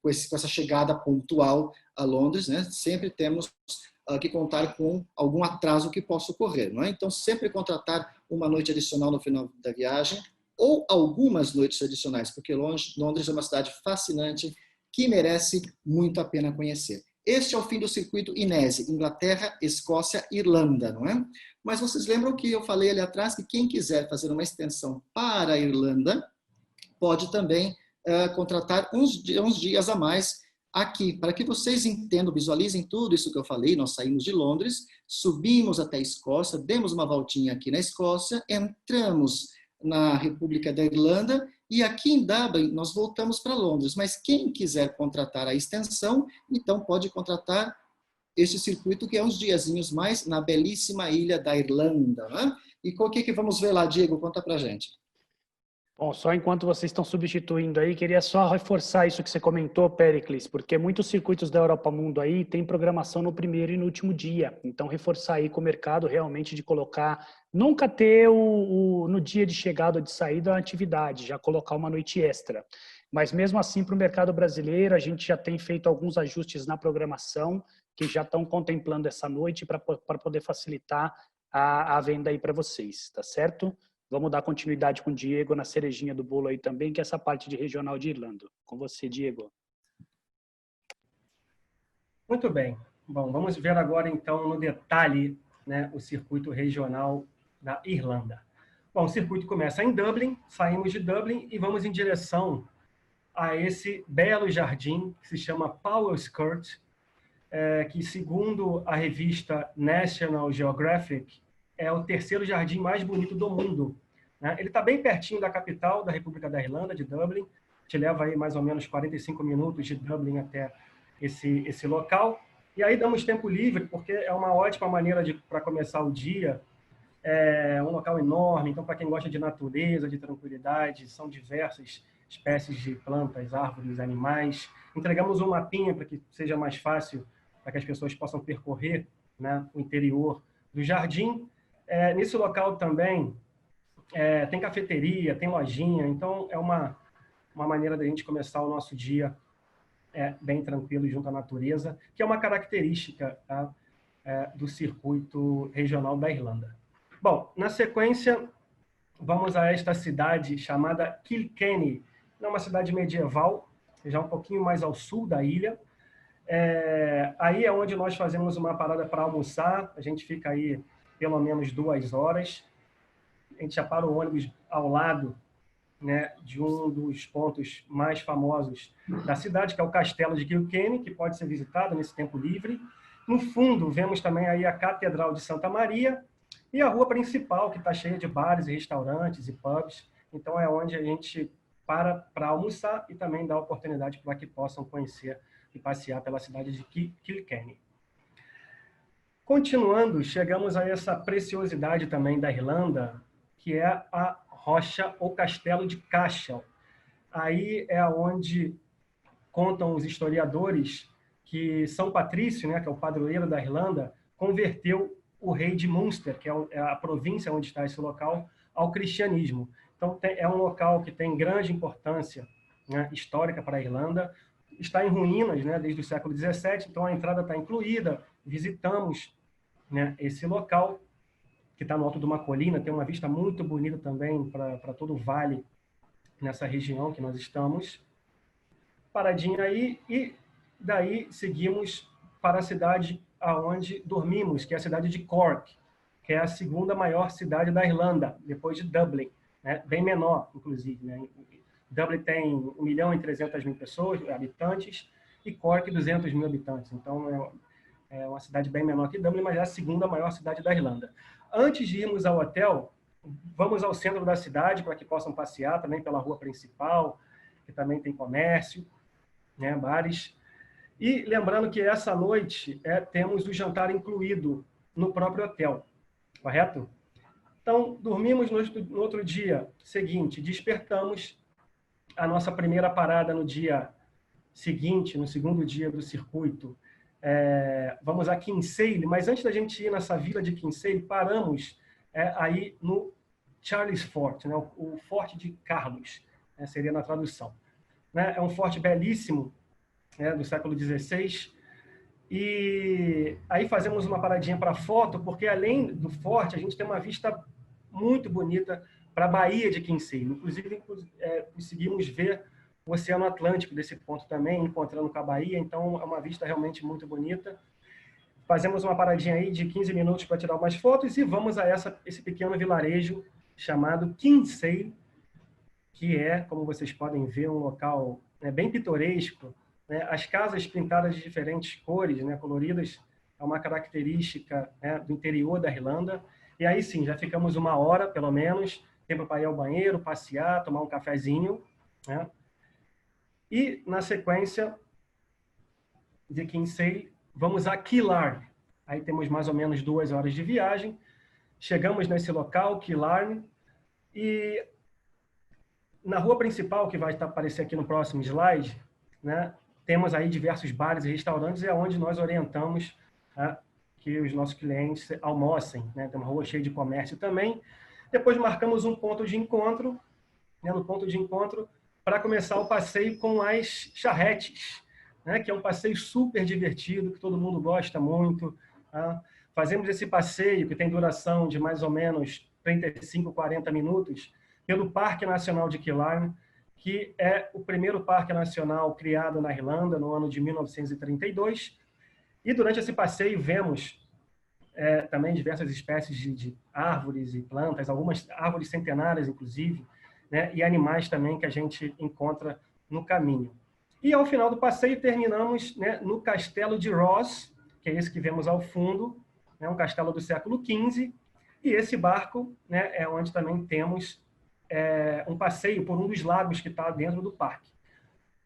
essa chegada pontual a Londres, né? Sempre temos que contar com algum atraso que possa ocorrer, não é? Então, sempre contratar uma noite adicional no final da viagem, ou algumas noites adicionais, porque Londres é uma cidade fascinante que merece muito a pena conhecer. Este é o fim do circuito INESE, Inglaterra, Escócia, Irlanda, não é? Mas vocês lembram que eu falei ali atrás que quem quiser fazer uma extensão para a Irlanda pode também contratar uns dias a mais aqui, para que vocês entendam, visualizem tudo isso que eu falei, nós saímos de Londres, subimos até a Escócia, demos uma voltinha aqui na Escócia, entramos na República da Irlanda e aqui em Dublin nós voltamos para Londres. Mas quem quiser contratar a extensão, então pode contratar este circuito que é uns diazinhos mais na belíssima ilha da Irlanda. Né? E o que vamos ver lá, Diego? Conta pra gente. Bom, só enquanto vocês estão substituindo aí, queria só reforçar isso que você comentou, Péricles, porque muitos circuitos da Europa Mundo aí têm programação no primeiro e no último dia. Então, reforçar aí com o mercado realmente de colocar, nunca ter no dia de chegada ou de saída a atividade, já colocar uma noite extra. Mas mesmo assim, para o mercado brasileiro, a gente já tem feito alguns ajustes na programação que já estão contemplando essa noite para poder facilitar a venda aí para vocês, tá certo? Vamos dar continuidade com o Diego na cerejinha do bolo aí também, que é essa parte de regional de Irlanda. Com você, Diego. Muito bem. Bom, vamos ver agora, então, no detalhe, né, o circuito regional da Irlanda. Bom, o circuito começa em Dublin, saímos de Dublin e vamos em direção a esse belo jardim que se chama Powerskirt, que, segundo a revista National Geographic, é o terceiro jardim mais bonito do mundo. Né? Ele está bem pertinho da capital da República da Irlanda, de Dublin. Te leva aí mais ou menos 45 minutos de Dublin até esse local. E aí damos tempo livre, porque é uma ótima maneira para começar o dia. É um local enorme, então para quem gosta de natureza, de tranquilidade, são diversas espécies de plantas, árvores, animais. Entregamos um mapinha para que seja mais fácil, para que as pessoas possam percorrer, né, o interior do jardim. Nesse local também tem cafeteria, tem lojinha, então é uma maneira da gente começar o nosso dia bem tranquilo junto à natureza, que é uma característica, tá, do circuito regional da Irlanda. Bom, na sequência, vamos a esta cidade chamada Kilkenny. É uma cidade medieval, já um pouquinho mais ao sul da ilha. Aí é onde nós fazemos uma parada para almoçar, a gente fica aí pelo menos 2 horas. A gente já para o ônibus ao lado, né, de um dos pontos mais famosos da cidade, que é o Castelo de Kilkenny, que pode ser visitado nesse tempo livre. No fundo, vemos também aí a Catedral de Santa Maria e a rua principal, que está cheia de bares e restaurantes e pubs. Então, é onde a gente para almoçar e também dá oportunidade para que possam conhecer e passear pela cidade de Kilkenny. Continuando, chegamos a essa preciosidade também da Irlanda, que é a rocha ou castelo de Cashel. Aí é onde contam os historiadores que São Patrício, né, que é o padroeiro da Irlanda, converteu o rei de Munster, que é a província onde está esse local, ao cristianismo. Então, é um local que tem grande importância, né, histórica para a Irlanda. Está em ruínas, né, desde o século XVII, então a entrada está incluída. Visitamos, né, esse local, que está no alto de uma colina, tem uma vista muito bonita também para todo o vale nessa região que nós estamos. Paradinha aí, e daí seguimos para a cidade aonde dormimos, que é a cidade de Cork, que é a segunda maior cidade da Irlanda, depois de Dublin, né? Bem menor, inclusive. Né? Dublin tem 1.300.000 pessoas, habitantes, e Cork 200.000 habitantes. Então, é uma cidade bem menor que Dublin, mas é a segunda maior cidade da Irlanda. Antes de irmos ao hotel, vamos ao centro da cidade para que possam passear também pela rua principal, que também tem comércio, né, bares. E lembrando que essa noite temos o jantar incluído no próprio hotel, correto? Então, dormimos no outro dia seguinte, despertamos. A nossa primeira parada no dia seguinte, no segundo dia do circuito, vamos a Kinsale, mas antes da gente ir nessa vila de Kinsale, paramos aí no Charles Fort, né, o Forte de Carlos, né, seria na tradução. Né, é um forte belíssimo, né, do século XVI, e aí fazemos uma paradinha para foto, porque além do forte, a gente tem uma vista muito bonita para a Baía de Kinsale. Inclusive, conseguimos ver o Oceano Atlântico desse ponto também, encontrando com a Baía, então é uma vista realmente muito bonita. Fazemos uma paradinha aí de 15 minutos para tirar umas fotos e vamos a esse pequeno vilarejo chamado Kinsale, que é, como vocês podem ver, um local bem pitoresco, né? As casas pintadas de diferentes cores, né, coloridas, é uma característica, né, do interior da Irlanda. E aí sim, já ficamos 1 hora, pelo menos, tempo para ir ao banheiro, passear, tomar um cafezinho, né? E, na sequência de Kinsale, vamos a Killarney. Aí temos mais ou menos 2 horas de viagem. Chegamos nesse local, Killarney, e na rua principal, que vai aparecer aqui no próximo slide, né, temos aí diversos bares e restaurantes, é onde nós orientamos, né, que os nossos clientes almocem, né? Tem uma rua cheia de comércio também. Depois marcamos um ponto de encontro, né, no ponto de encontro, para começar o passeio com as charretes, né, que é um passeio super divertido, que todo mundo gosta muito. Tá? Fazemos esse passeio, que tem duração de mais ou menos 35, 40 minutos, pelo Parque Nacional de Killarney, que é o primeiro parque nacional criado na Irlanda no ano de 1932. E durante esse passeio vemos também diversas espécies de árvores e plantas, algumas árvores centenárias, inclusive, né, e animais também que a gente encontra no caminho. E ao final do passeio terminamos, né, no Castelo de Ross, que é esse que vemos ao fundo, né, um castelo do século XV, e esse barco, né, é onde também temos um passeio por um dos lagos que está dentro do parque.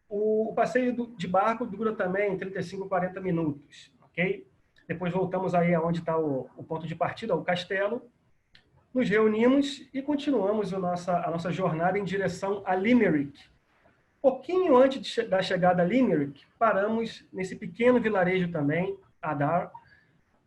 O passeio de barco dura também 35, 40 minutos, ok? Depois voltamos aí aonde está o ponto de partida, o castelo, nos reunimos e continuamos a nossa jornada em direção a Limerick. Pouquinho antes da chegada a Limerick, paramos nesse pequeno vilarejo também, Adar,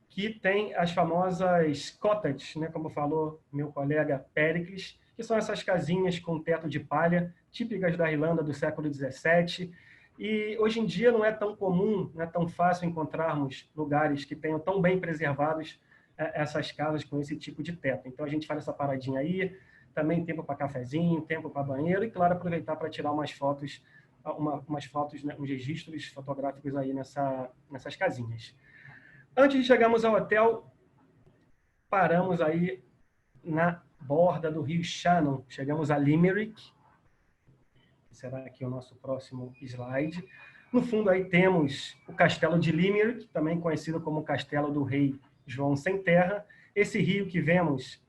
que tem as famosas cottages, né, como falou meu colega Péricles, que são essas casinhas com teto de palha, típicas da Irlanda do século XVII. E hoje em dia não é tão comum, não é tão fácil encontrarmos lugares que tenham tão bem preservados essas casas com esse tipo de teto. Então a gente faz essa paradinha aí, também tempo para cafezinho, tempo para banheiro e, claro, aproveitar para tirar umas fotos, né, uns registros fotográficos aí nessas casinhas. Antes de chegarmos ao hotel, paramos aí na borda do rio Shannon. Chegamos a Limerick. Será aqui o nosso próximo slide. No fundo aí temos o castelo de Limerick, também conhecido como o castelo do rei João Sem Terra. Esse rio que vemos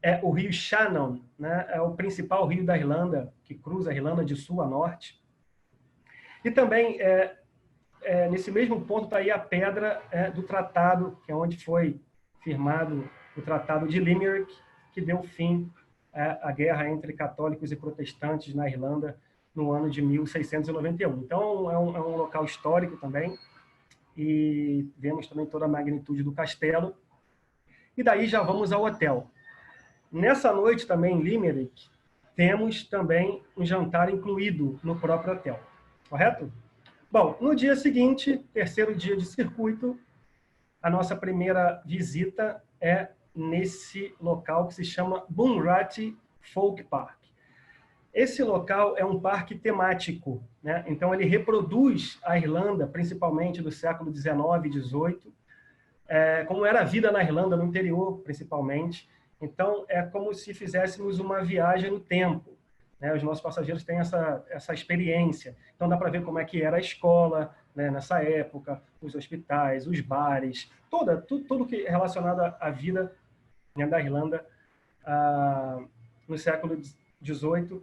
é o rio Shannon, né? É o principal rio da Irlanda, que cruza a Irlanda de sul a norte. E também, nesse mesmo ponto, está aí a pedra do tratado, que é onde foi firmado o Tratado de Limerick, que deu fim à guerra entre católicos e protestantes na Irlanda no ano de 1691. Então, é um local histórico também, e vemos também toda a magnitude do castelo. E daí já vamos ao hotel. Nessa noite também em Limerick, temos também um jantar incluído no próprio hotel, correto? Bom, no dia seguinte, terceiro dia de circuito, a nossa primeira visita é nesse local que se chama Bunratty Folk Park. Esse local é um parque temático, né? Então ele reproduz a Irlanda, principalmente do século XIX e XVIII, como era a vida na Irlanda, no interior, principalmente. Então, é como se fizéssemos uma viagem no tempo, né? Os nossos passageiros têm essa experiência. Então, dá para ver como é que era a escola, né, nessa época, os hospitais, os bares, tudo que é relacionado à vida, né, da Irlanda no século XVIII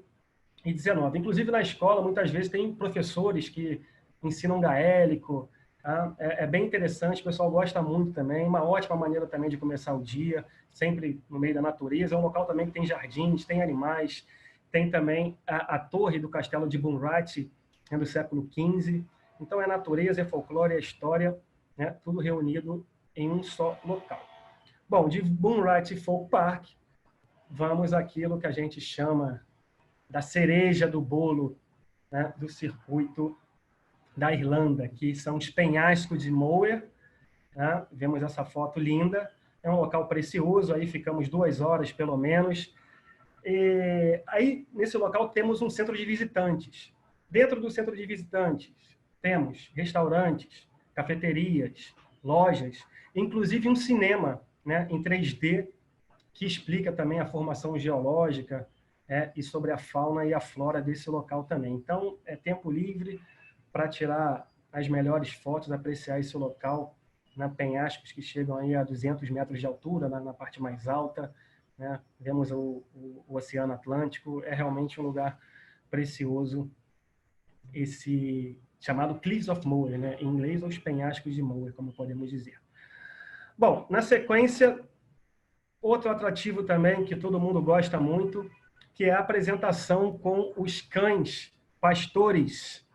e XIX. Inclusive, na escola, muitas vezes, tem professores que ensinam gaélico. Tá? É bem interessante, o pessoal gosta muito também. Uma ótima maneira também de começar o dia, sempre no meio da natureza. É um local também que tem jardins, tem animais, tem também a torre do castelo de Bunratty, né, do século XV. Então, é natureza, é folclore, é história, né, tudo reunido em um só local. Bom, de Bunratty Folk Park, vamos àquilo que a gente chama da cereja do bolo, né, do circuito da Irlanda, que são os penhascos de Moher. Né? Vemos essa foto linda. É um local precioso, aí ficamos 2 horas, pelo menos. E aí, nesse local, temos um centro de visitantes. Dentro do centro de visitantes, temos restaurantes, cafeterias, lojas, inclusive um cinema, né, em 3D, que explica também a formação geológica e sobre a fauna e a flora desse local também. Então, é tempo livre, para tirar as melhores fotos, apreciar esse local, né? Penhascos que chegam aí a 200 metros de altura, na parte mais alta, né? Vemos o Oceano Atlântico, é realmente um lugar precioso, esse chamado Cliffs of Moher, né? Em inglês, os penhascos de Moher, como podemos dizer. Bom, na sequência, outro atrativo também que todo mundo gosta muito, que é a apresentação com os cães pastores,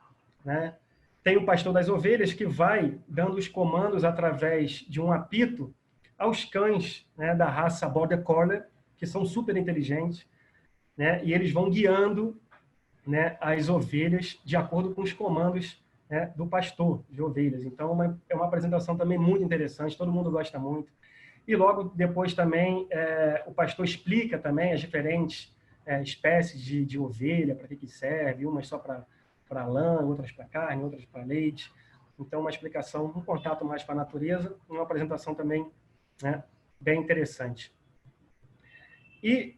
né? Tem o pastor das ovelhas que vai dando os comandos através de um apito aos cães, né, da raça Border Collie, que são super inteligentes, né? E eles vão guiando, né, as ovelhas de acordo com os comandos, né, do pastor de ovelhas. Então, é uma apresentação também muito interessante, todo mundo gosta muito. E logo depois também o pastor explica também as diferentes espécies de ovelha, para que serve, umas só para lã, outras para carne, outras para leite. Então, uma explicação, um contato mais com a natureza, uma apresentação também, né, bem interessante. E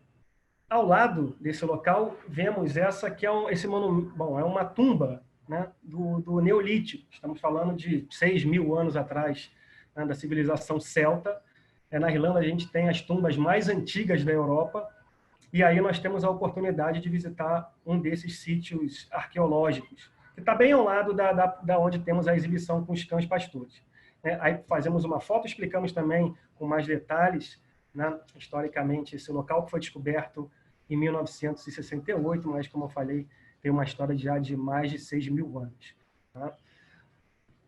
ao lado desse local, vemos essa que é esse monumento, bom, é uma tumba, né, do Neolítico. Estamos falando de 6.000 anos atrás, né, da civilização celta. Na Irlanda, a gente tem as tumbas mais antigas da Europa, e aí nós temos a oportunidade de visitar um desses sítios arqueológicos, que está bem ao lado da onde temos a exibição com os cães pastores. Aí fazemos uma foto, explicamos também com mais detalhes, né, historicamente, esse local que foi descoberto em 1968, mas, como eu falei, tem uma história já de mais de 6.000 anos. Tá?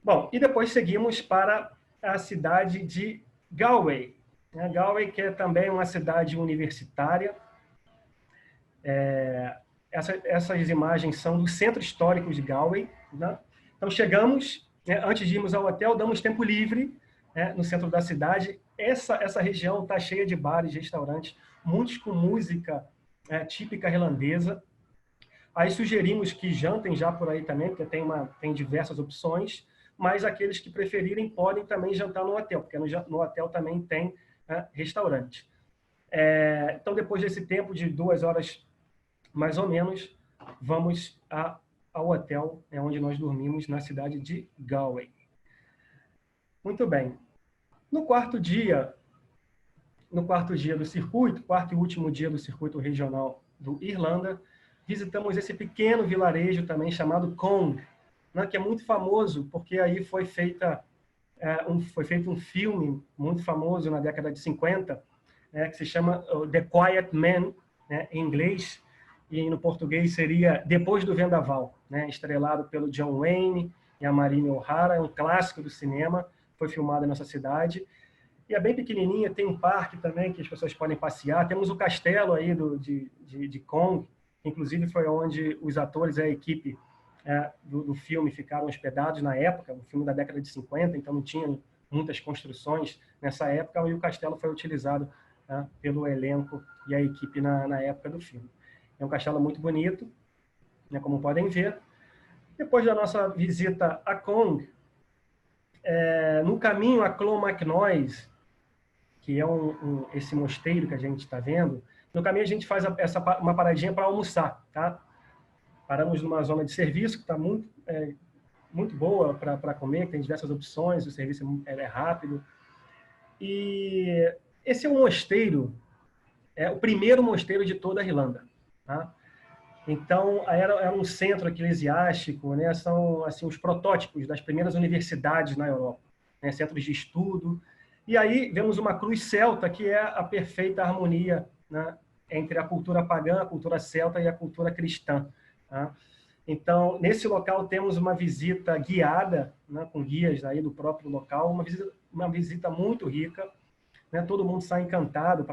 Bom, e depois seguimos para a cidade de Galway. Galway, que é também uma cidade universitária. Essas imagens são do Centro Histórico de Galway. Né? Então, chegamos, antes de irmos ao hotel, damos tempo livre, no centro da cidade. Essa região está cheia de bares, restaurantes, muitos com música típica irlandesa. Aí sugerimos que jantem já por aí também, porque tem diversas opções, mas aqueles que preferirem podem também jantar no hotel, porque no hotel também tem restaurante. Então, depois desse tempo de 2 horas, mais ou menos, vamos ao hotel onde nós dormimos, na cidade de Galway. Muito bem. No quarto dia do circuito, quarto e último dia do circuito regional do Irlanda, visitamos esse pequeno vilarejo também chamado Cong, né, que é muito famoso porque aí foi feito um filme muito famoso na década de 50, que se chama The Quiet Man, né, em inglês, e no português seria Depois do Vendaval, né, estrelado pelo John Wayne e a Maureen O'Hara, é um clássico do cinema, foi filmado nessa cidade. E é bem pequenininha, tem um parque também que as pessoas podem passear. Temos o castelo aí de Cong, que inclusive foi onde os atores e a equipe do filme ficaram hospedados na época, um filme da década de 50, então não tinha muitas construções nessa época, e o castelo foi utilizado pelo elenco e a equipe na época do filme. É um castelo muito bonito, né, como podem ver. Depois da nossa visita a Cong, no caminho a Clonmacnoise, que é esse mosteiro que a gente está vendo, no caminho a gente faz uma paradinha para almoçar. Tá? Paramos numa zona de serviço que está muito boa para comer, tem diversas opções, o serviço é rápido. E esse é um mosteiro, o primeiro mosteiro de toda a Irlanda. Tá? Então, era um centro eclesiástico, né? São assim, os protótipos das primeiras universidades na Europa, né? Centros de estudo. E aí vemos uma cruz celta, que é a perfeita harmonia, né, entre a cultura pagã, a cultura celta e a cultura cristã. Tá? Então, nesse local temos uma visita guiada, né, com guias aí do próprio local, uma visita muito rica. Né? Todo mundo sai encantado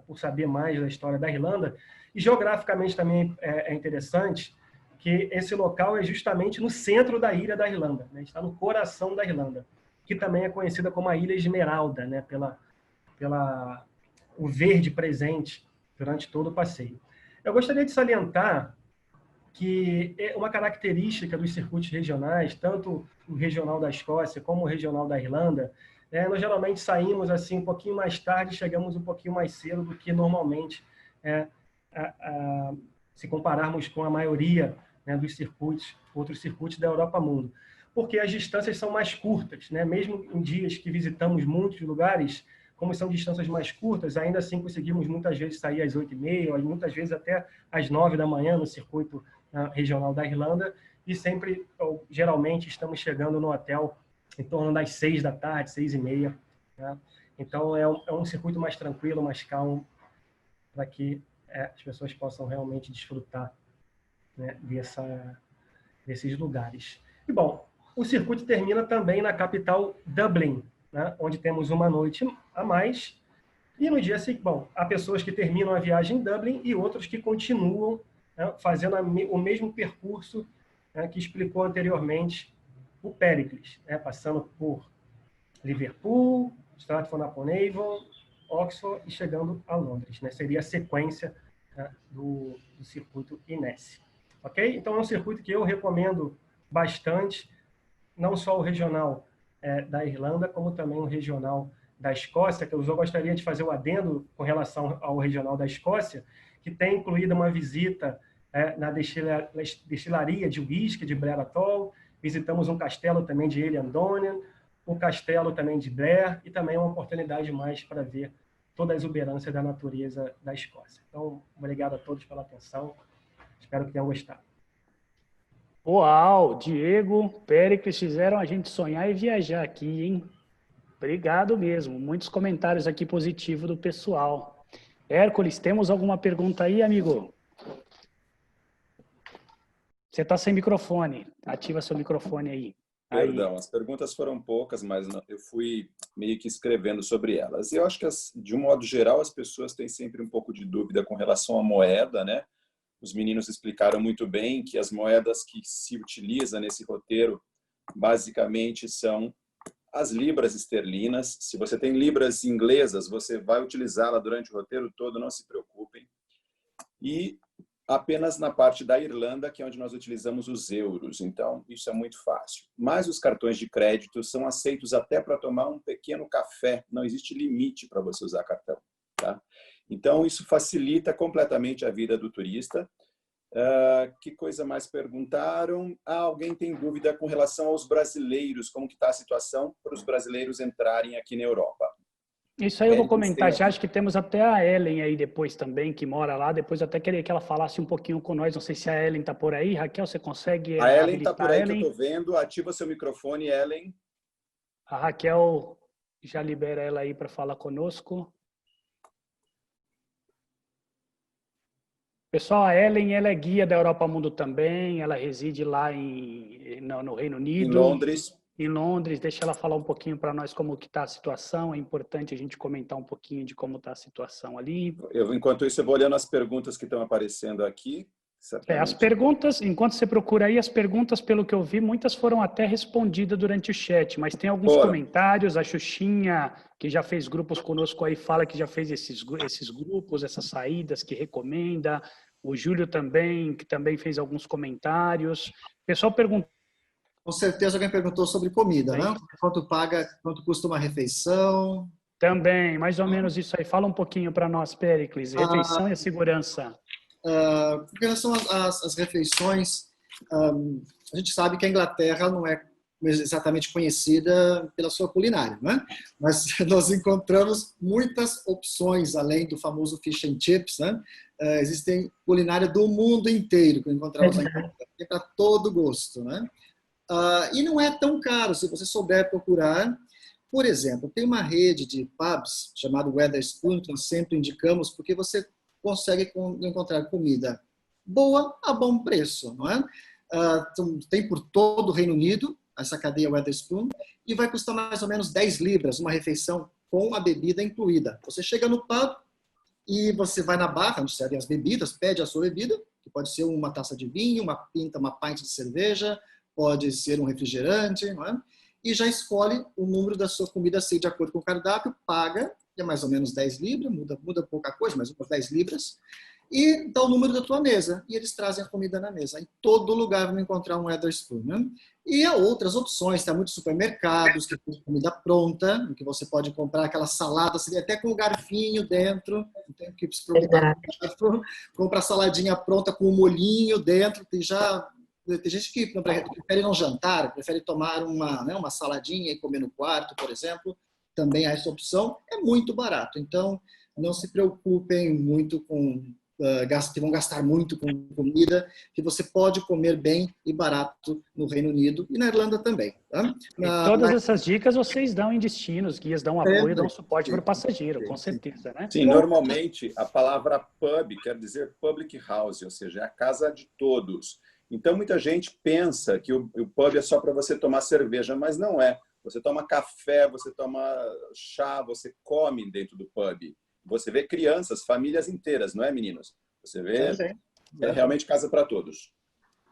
por saber mais da história da Irlanda. E geograficamente também é interessante que esse local é justamente no centro da ilha da Irlanda, né? Está no coração da Irlanda, que também é conhecida como a Ilha Esmeralda, né? pela o verde presente durante todo o passeio. Eu gostaria de salientar que é uma característica dos circuitos regionais, tanto o regional da Escócia como o regional da Irlanda, nós geralmente saímos assim um pouquinho mais tarde, chegamos um pouquinho mais cedo do que normalmente, se compararmos com a maioria né, dos circuitos, outros circuitos da Europa Mundo, porque as distâncias são mais curtas, né? Mesmo em dias que visitamos muitos lugares, como são distâncias mais curtas, ainda assim conseguimos muitas vezes sair às 8h30, muitas vezes até às 9 da manhã no circuito regional da Irlanda, e sempre, ou, geralmente, estamos chegando no hotel em torno das 6 da tarde, 6h30. Né? Então, é um circuito mais tranquilo, mais calmo, para que as pessoas possam realmente desfrutar, né, desses lugares. E, bom, o circuito termina também na capital Dublin, né, onde temos uma noite a mais. E no dia seguinte, bom, há pessoas que terminam a viagem em Dublin e outros que continuam, né, fazendo o mesmo percurso, né, que explicou anteriormente o Péricles, né, passando por Liverpool, Stratford-upon-Avon, Oxford e chegando a Londres. Né? Seria a sequência, né, do circuito Inesse. Ok? Então, é um circuito que eu recomendo bastante, não só o regional da Irlanda, como também o regional da Escócia, que eu só gostaria de fazer o adendo com relação ao regional da Escócia, que tem incluído uma visita na destilaria de uísque de Blair Atholl, visitamos um castelo também de Eilean-Donan, o castelo também de Blair, e também uma oportunidade mais para ver toda a exuberância da natureza da Escócia. Então, obrigado a todos pela atenção, espero que tenham gostado. Uau, Diego, Péricles fizeram a gente sonhar e viajar aqui, hein? Obrigado mesmo. Muitos comentários aqui positivos do pessoal. Hércules, temos alguma pergunta aí, amigo? Você está sem microfone. Ativa seu microfone aí. Perdão, as perguntas foram poucas, mas eu fui meio que escrevendo sobre elas. Eu acho que, de um modo geral, as pessoas têm sempre um pouco de dúvida com relação à moeda, né? Os meninos explicaram muito bem que as moedas que se utiliza nesse roteiro, basicamente, são as libras esterlinas. Se você tem libras inglesas, você vai utilizá-la durante o roteiro todo, não se preocupem. E apenas na parte da Irlanda, que é onde nós utilizamos os euros. Então, isso é muito fácil. Mas os cartões de crédito são aceitos até para tomar um pequeno café. Não existe limite para você usar cartão. Tá? Então, isso facilita completamente a vida do turista. Que coisa mais perguntaram? Alguém tem dúvida com relação aos brasileiros? Como que está a situação para os brasileiros entrarem aqui na Europa? Isso aí eu vou comentar. Já acho que temos até a Ellen aí depois também, que mora lá. Depois eu até queria que ela falasse um pouquinho com nós. Não sei se a Ellen está por aí. Raquel, você consegue A Ellen está por aí, Ellen? que eu estou vendo. Ativa seu microfone, Ellen. A Raquel já libera ela aí para falar conosco. Pessoal, a Ellen, ela é guia da Europa Mundo também. Ela reside lá no Reino Unido. Em Londres. Em Londres, deixa ela falar um pouquinho para nós como que está a situação. É importante a gente comentar um pouquinho de como está a situação ali. Enquanto isso, eu vou olhando as perguntas que estão aparecendo aqui. As perguntas, enquanto você procura aí, as perguntas, pelo que eu vi, muitas foram até respondidas durante o chat, mas tem alguns comentários. A Xuxinha, que já fez grupos conosco aí, fala que já fez esses grupos, essas saídas, que recomenda. O Júlio também, que também fez alguns comentários. O pessoal perguntou. Com certeza alguém perguntou sobre comida, né? Quanto custa uma refeição? Também, mais ou menos isso aí. Fala um pouquinho para nós, Péricles. Refeição e a segurança. Com relação às refeições, a gente sabe que a Inglaterra não é exatamente conhecida pela sua culinária, né? Mas nós encontramos muitas opções, além do famoso fish and chips, né? Existem culinária do mundo inteiro que encontramos na Inglaterra, para todo gosto, né? E não é tão caro se você souber procurar. Por exemplo, tem uma rede de pubs chamada Wetherspoon, que nós sempre indicamos, porque você consegue encontrar comida boa a bom preço, não é? Tem por todo o Reino Unido essa cadeia Wetherspoon e vai custar mais ou menos 10 libras uma refeição com a bebida incluída. Você chega no pub e você vai na barra, onde servem as bebidas, pede a sua bebida, que pode ser uma taça de vinho, uma pint de cerveja, pode ser um refrigerante, não é? E já escolhe o número da sua comida assim, de acordo com o cardápio, paga, é mais ou menos 10 libras, muda pouca coisa, mas umas 10 libras, e dá o número da tua mesa. E eles trazem a comida na mesa. Em todo lugar vão encontrar um Wetherspoon, né? E há outras opções, tem muitos supermercados que tem comida pronta, em que você pode comprar aquela salada, até com o garfinho dentro, não tem que se preocupar com o garfo, compra a saladinha pronta com o molhinho dentro, tem gente que prefere não jantar, prefere tomar uma saladinha e comer no quarto, por exemplo, também há essa opção, é muito barato, então não se preocupem muito que vão gastar muito com comida, que você pode comer bem e barato no Reino Unido e na Irlanda também. Tá? Todas essas dicas vocês dão em destino, os guias dão apoio, dão suporte para o passageiro, com certeza, né? Sim, normalmente a palavra pub quer dizer public house, ou seja, é a casa de todos. Então muita gente pensa que o pub é só para você tomar cerveja, mas não é. Você toma café, você toma chá, você come dentro do pub. Você vê crianças, famílias inteiras, não é, meninos? Você vê, é realmente casa para todos.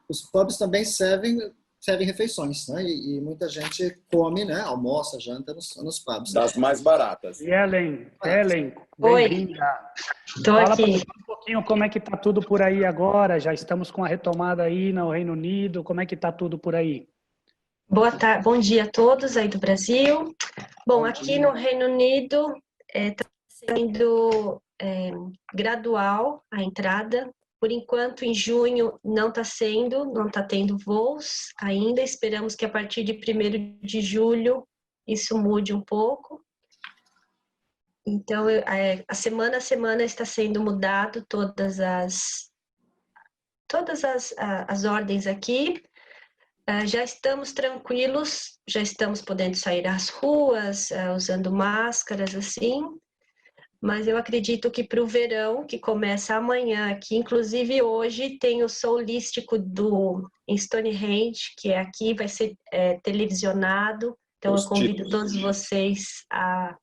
Os pubs também servem refeições, né? E muita gente come, né? Almoça, janta nos pubs. Das mais baratas. E Ellen, Oi. bem-vinda. Estou Fala aqui. um pouquinho como é que está tudo por aí agora. Já estamos com a retomada aí no Reino Unido. Como é que está tudo por aí? Boa tarde, bom dia a todos aí do Brasil. Bom, aqui no Reino Unido está sendo gradual a entrada. Por enquanto, em junho não está tendo voos ainda. Esperamos que a partir de 1º de julho isso mude um pouco. Então, a semana está sendo mudado todas as ordens aqui. Já estamos tranquilos, já estamos podendo sair às ruas, usando máscaras, assim. Mas eu acredito que para o verão, que começa amanhã aqui, inclusive hoje tem o Soulístico em Stonehenge, que é aqui, vai ser televisionado. Então eu convido todos vocês a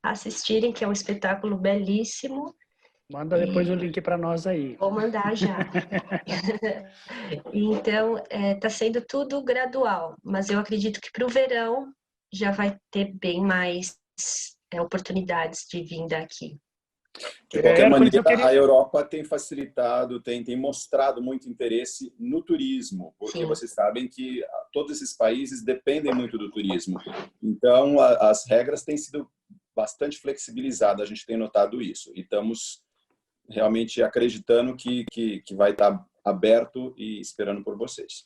assistirem, que é um espetáculo belíssimo. Manda depois o link para nós aí. Vou mandar já. Então, está sendo tudo gradual, mas eu acredito que para o verão já vai ter bem mais oportunidades de vinda aqui. De qualquer maneira, a Europa tem facilitado, tem mostrado muito interesse no turismo, porque Sim. Vocês sabem que todos esses países dependem muito do turismo. Então, as regras têm sido bastante flexibilizadas, a gente tem notado isso. E estamos realmente acreditando que vai estar aberto e esperando por vocês.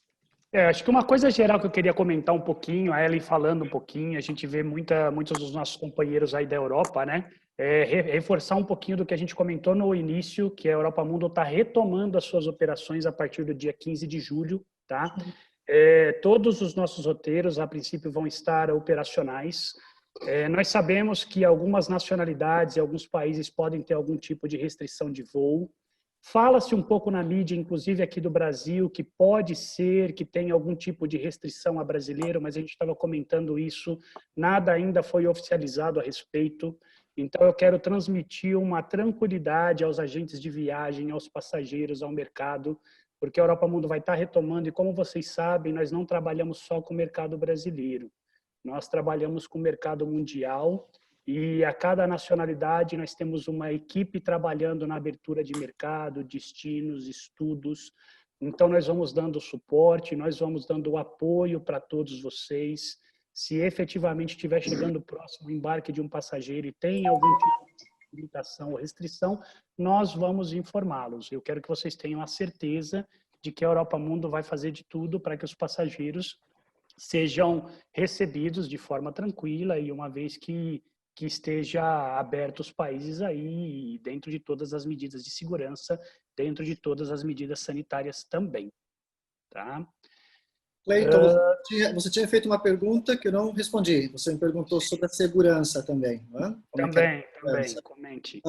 Acho que uma coisa geral que eu queria comentar um pouquinho, a Ellen falando um pouquinho, a gente vê muitos dos nossos companheiros aí da Europa, né? Reforçar um pouquinho do que a gente comentou no início, que a Europa Mundo está retomando as suas operações a partir do dia 15 de julho, tá? Todos os nossos roteiros, a princípio, vão estar operacionais. Nós sabemos que algumas nacionalidades e alguns países podem ter algum tipo de restrição de voo. Fala-se um pouco na mídia, inclusive aqui do Brasil, que pode ser que tenha algum tipo de restrição a brasileiro, mas a gente estava comentando isso, nada ainda foi oficializado a respeito. Então, eu quero transmitir uma tranquilidade aos agentes de viagem, aos passageiros, ao mercado, porque a Europa Mundo vai estar retomando e, como vocês sabem, nós não trabalhamos só com o mercado brasileiro. Nós trabalhamos com o mercado mundial e a cada nacionalidade nós temos uma equipe trabalhando na abertura de mercado, destinos, estudos. Então, nós vamos dando suporte, nós vamos dando apoio para todos vocês. Se efetivamente estiver chegando próximo o embarque de um passageiro e tem algum tipo de limitação ou restrição, nós vamos informá-los. Eu quero que vocês tenham a certeza de que a Europa Mundo vai fazer de tudo para que os passageiros sejam recebidos de forma tranquila e uma vez que esteja aberto os países aí, dentro de todas as medidas de segurança, dentro de todas as medidas sanitárias também. Tá? Cleiton, você tinha feito uma pergunta que eu não respondi. Você me perguntou sobre a segurança também. Né? Também, comente.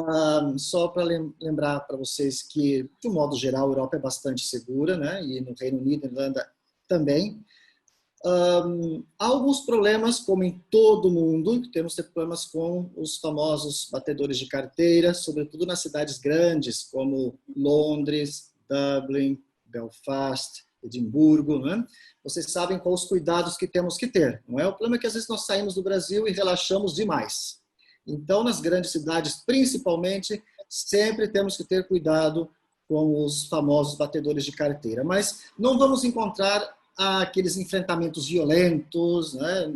Só para lembrar para vocês que, de um modo geral, a Europa é bastante segura, né? E no Reino Unido, Irlanda também. Há alguns problemas, como em todo mundo, temos problemas com os famosos batedores de carteira, sobretudo nas cidades grandes, como Londres, Dublin, Belfast, Edimburgo, né? Vocês sabem quais os cuidados que temos que ter, não é? O problema é que às vezes nós saímos do Brasil e relaxamos demais. Então, nas grandes cidades, principalmente, sempre temos que ter cuidado com os famosos batedores de carteira. Mas não vamos encontrar aqueles enfrentamentos violentos, né?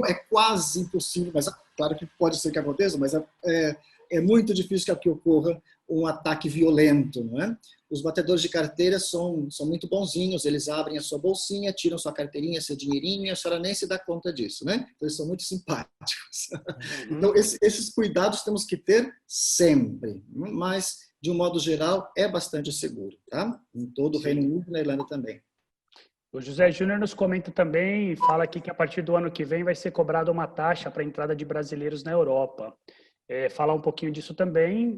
É quase impossível, mas claro que pode ser que aconteça, mas é muito difícil que ocorra um ataque violento, não é? Os batedores de carteira são muito bonzinhos, eles abrem a sua bolsinha, tiram sua carteirinha, seu dinheirinho, e a senhora nem se dá conta disso, né? Então, eles são muito simpáticos. Então, esses cuidados temos que ter sempre, mas, de um modo geral, é bastante seguro, tá? Em todo o Reino Unido e na Irlanda também. O José Júnior nos comenta também e fala aqui que a partir do ano que vem vai ser cobrada uma taxa para a entrada de brasileiros na Europa. Falar um pouquinho disso também,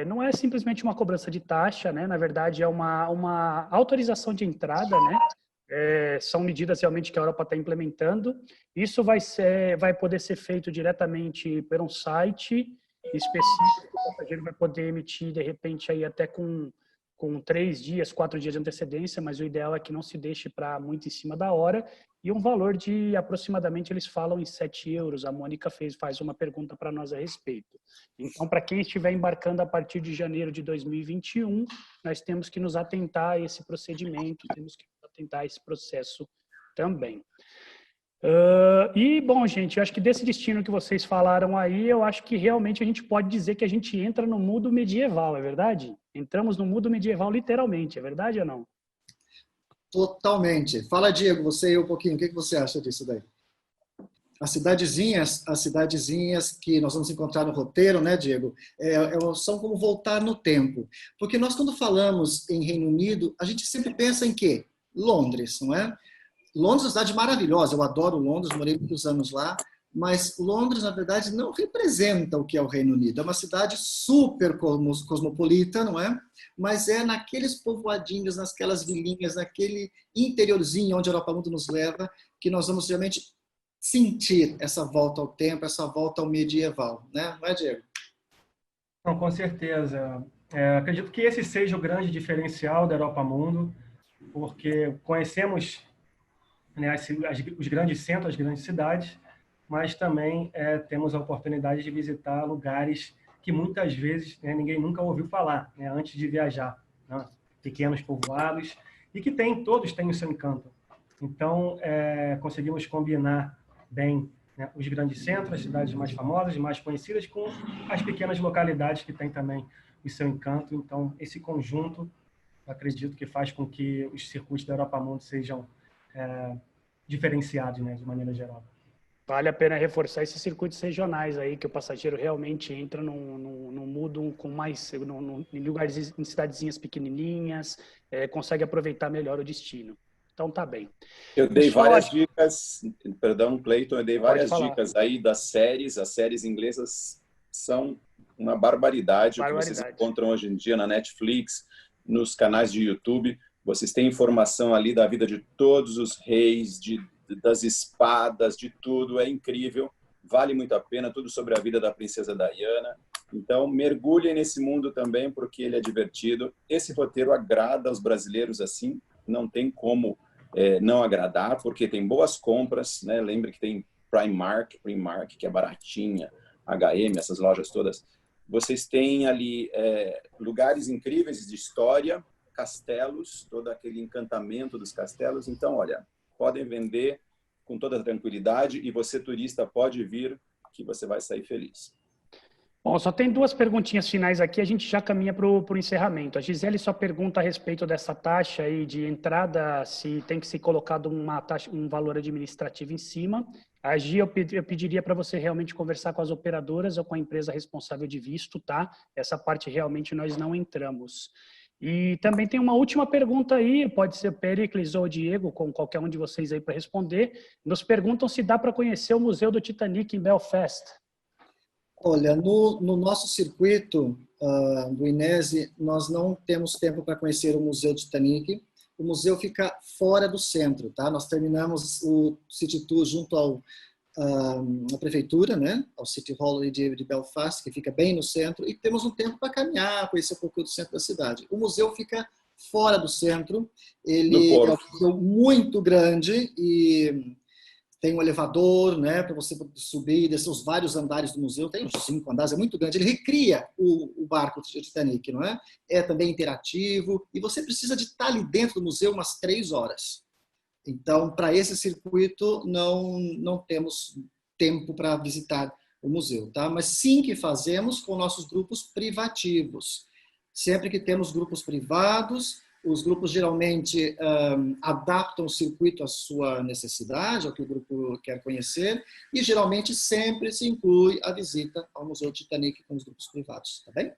não é simplesmente uma cobrança de taxa, né? Na verdade, é uma autorização de entrada, né? São medidas realmente que a Europa está implementando. Isso vai poder ser feito diretamente por um site específico, o passageiro vai poder emitir, de repente, aí até com 3 dias, 4 dias de antecedência, mas o ideal é que não se deixe para muito em cima da hora, e um valor de aproximadamente, eles falam em 7 euros. A Mônica faz uma pergunta para nós a respeito. Então, para quem estiver embarcando a partir de janeiro de 2021, nós temos que nos atentar a esse procedimento, temos que nos atentar a esse processo também. Bom, gente, eu acho que desse destino que vocês falaram aí, eu acho que realmente a gente pode dizer que a gente entra no mundo medieval, é verdade? Entramos no mundo medieval literalmente, é verdade ou não? Totalmente. Fala, Diego, você aí um pouquinho, o que você acha disso daí? As cidadezinhas que nós vamos encontrar no roteiro, né, Diego, são como voltar no tempo. Porque nós, quando falamos em Reino Unido, a gente sempre pensa em quê? Londres, não é? Londres é uma cidade maravilhosa, eu adoro Londres, morei muitos anos lá, mas Londres, na verdade, não representa o que é o Reino Unido. É uma cidade super cosmopolita, não é? Mas é naqueles povoadinhos, naquelas vilinhas, naquele interiorzinho onde a Europa Mundo nos leva, que nós vamos realmente sentir essa volta ao tempo, essa volta ao medieval, né? Não é, Diego? Não, com certeza. Acredito que esse seja o grande diferencial da Europa Mundo, porque conhecemos, né, os grandes centros, as grandes cidades, mas também temos a oportunidade de visitar lugares que muitas vezes, né, ninguém nunca ouviu falar, né, antes de viajar, né? Pequenos povoados, e que todos têm o seu encanto. Então, conseguimos combinar bem, né, os grandes centros, as cidades mais famosas, mais conhecidas, com as pequenas localidades que têm também o seu encanto. Então, esse conjunto, acredito que faz com que os circuitos da Europa Mundo sejam diferenciados, né, de maneira geral. Vale a pena reforçar esses circuitos regionais aí, que o passageiro realmente entra num mundo com mais, em lugares, em cidadezinhas pequenininhas, consegue aproveitar melhor o destino. Então tá bem. Eu dei várias dicas, perdão, Cleiton, eu dei várias dicas aí das séries. As séries inglesas são uma barbaridade. O que vocês encontram hoje em dia na Netflix, nos canais de YouTube. Vocês têm informação ali da vida de todos os reis, das espadas, de tudo. É incrível, vale muito a pena, tudo sobre a vida da princesa Diana. Então, mergulhem nesse mundo também, porque ele é divertido. Esse roteiro agrada aos brasileiros assim, não tem como não agradar, porque tem boas compras, né? Lembre que tem Primark, que é baratinha, H&M, essas lojas todas. Vocês têm ali lugares incríveis de história, castelos, todo aquele encantamento dos castelos. Então, olha, podem vender com toda tranquilidade e você, turista, pode vir que você vai sair feliz. Bom, só tem 2 perguntinhas finais aqui, a gente já caminha para o encerramento. A Gisele só pergunta a respeito dessa taxa aí de entrada, se tem que ser colocado uma taxa, um valor administrativo em cima. A Gi, eu pediria para você realmente conversar com as operadoras ou com a empresa responsável de visto, tá? Essa parte realmente nós não entramos. E também tem uma última pergunta aí, pode ser o Pericles ou o Diego, com qualquer um de vocês aí para responder. Nos perguntam se dá para conhecer o Museu do Titanic em Belfast. Olha, no nosso circuito do INESE, nós não temos tempo para conhecer o Museu do Titanic. O museu fica fora do centro, tá? Nós terminamos o City Tour junto à prefeitura, né? Ao City Hall de Belfast, que fica bem no centro, e temos um tempo para caminhar, conhecer um pouco do centro da cidade. O museu fica fora do centro, ele é um museu muito grande e tem um elevador, né, para você subir e descer os vários andares do museu. Tem uns 5 andares, é muito grande. Ele recria o barco Titanic, não é? É também interativo. E você precisa de estar ali dentro do museu umas 3 horas. Então, para esse circuito, não temos tempo para visitar o museu, tá? Mas sim que fazemos com nossos grupos privativos. Sempre que temos grupos privados, os grupos geralmente adaptam o circuito à sua necessidade, ao que o grupo quer conhecer, e geralmente sempre se inclui a visita ao Museu Titanic com os grupos privados, tá bem?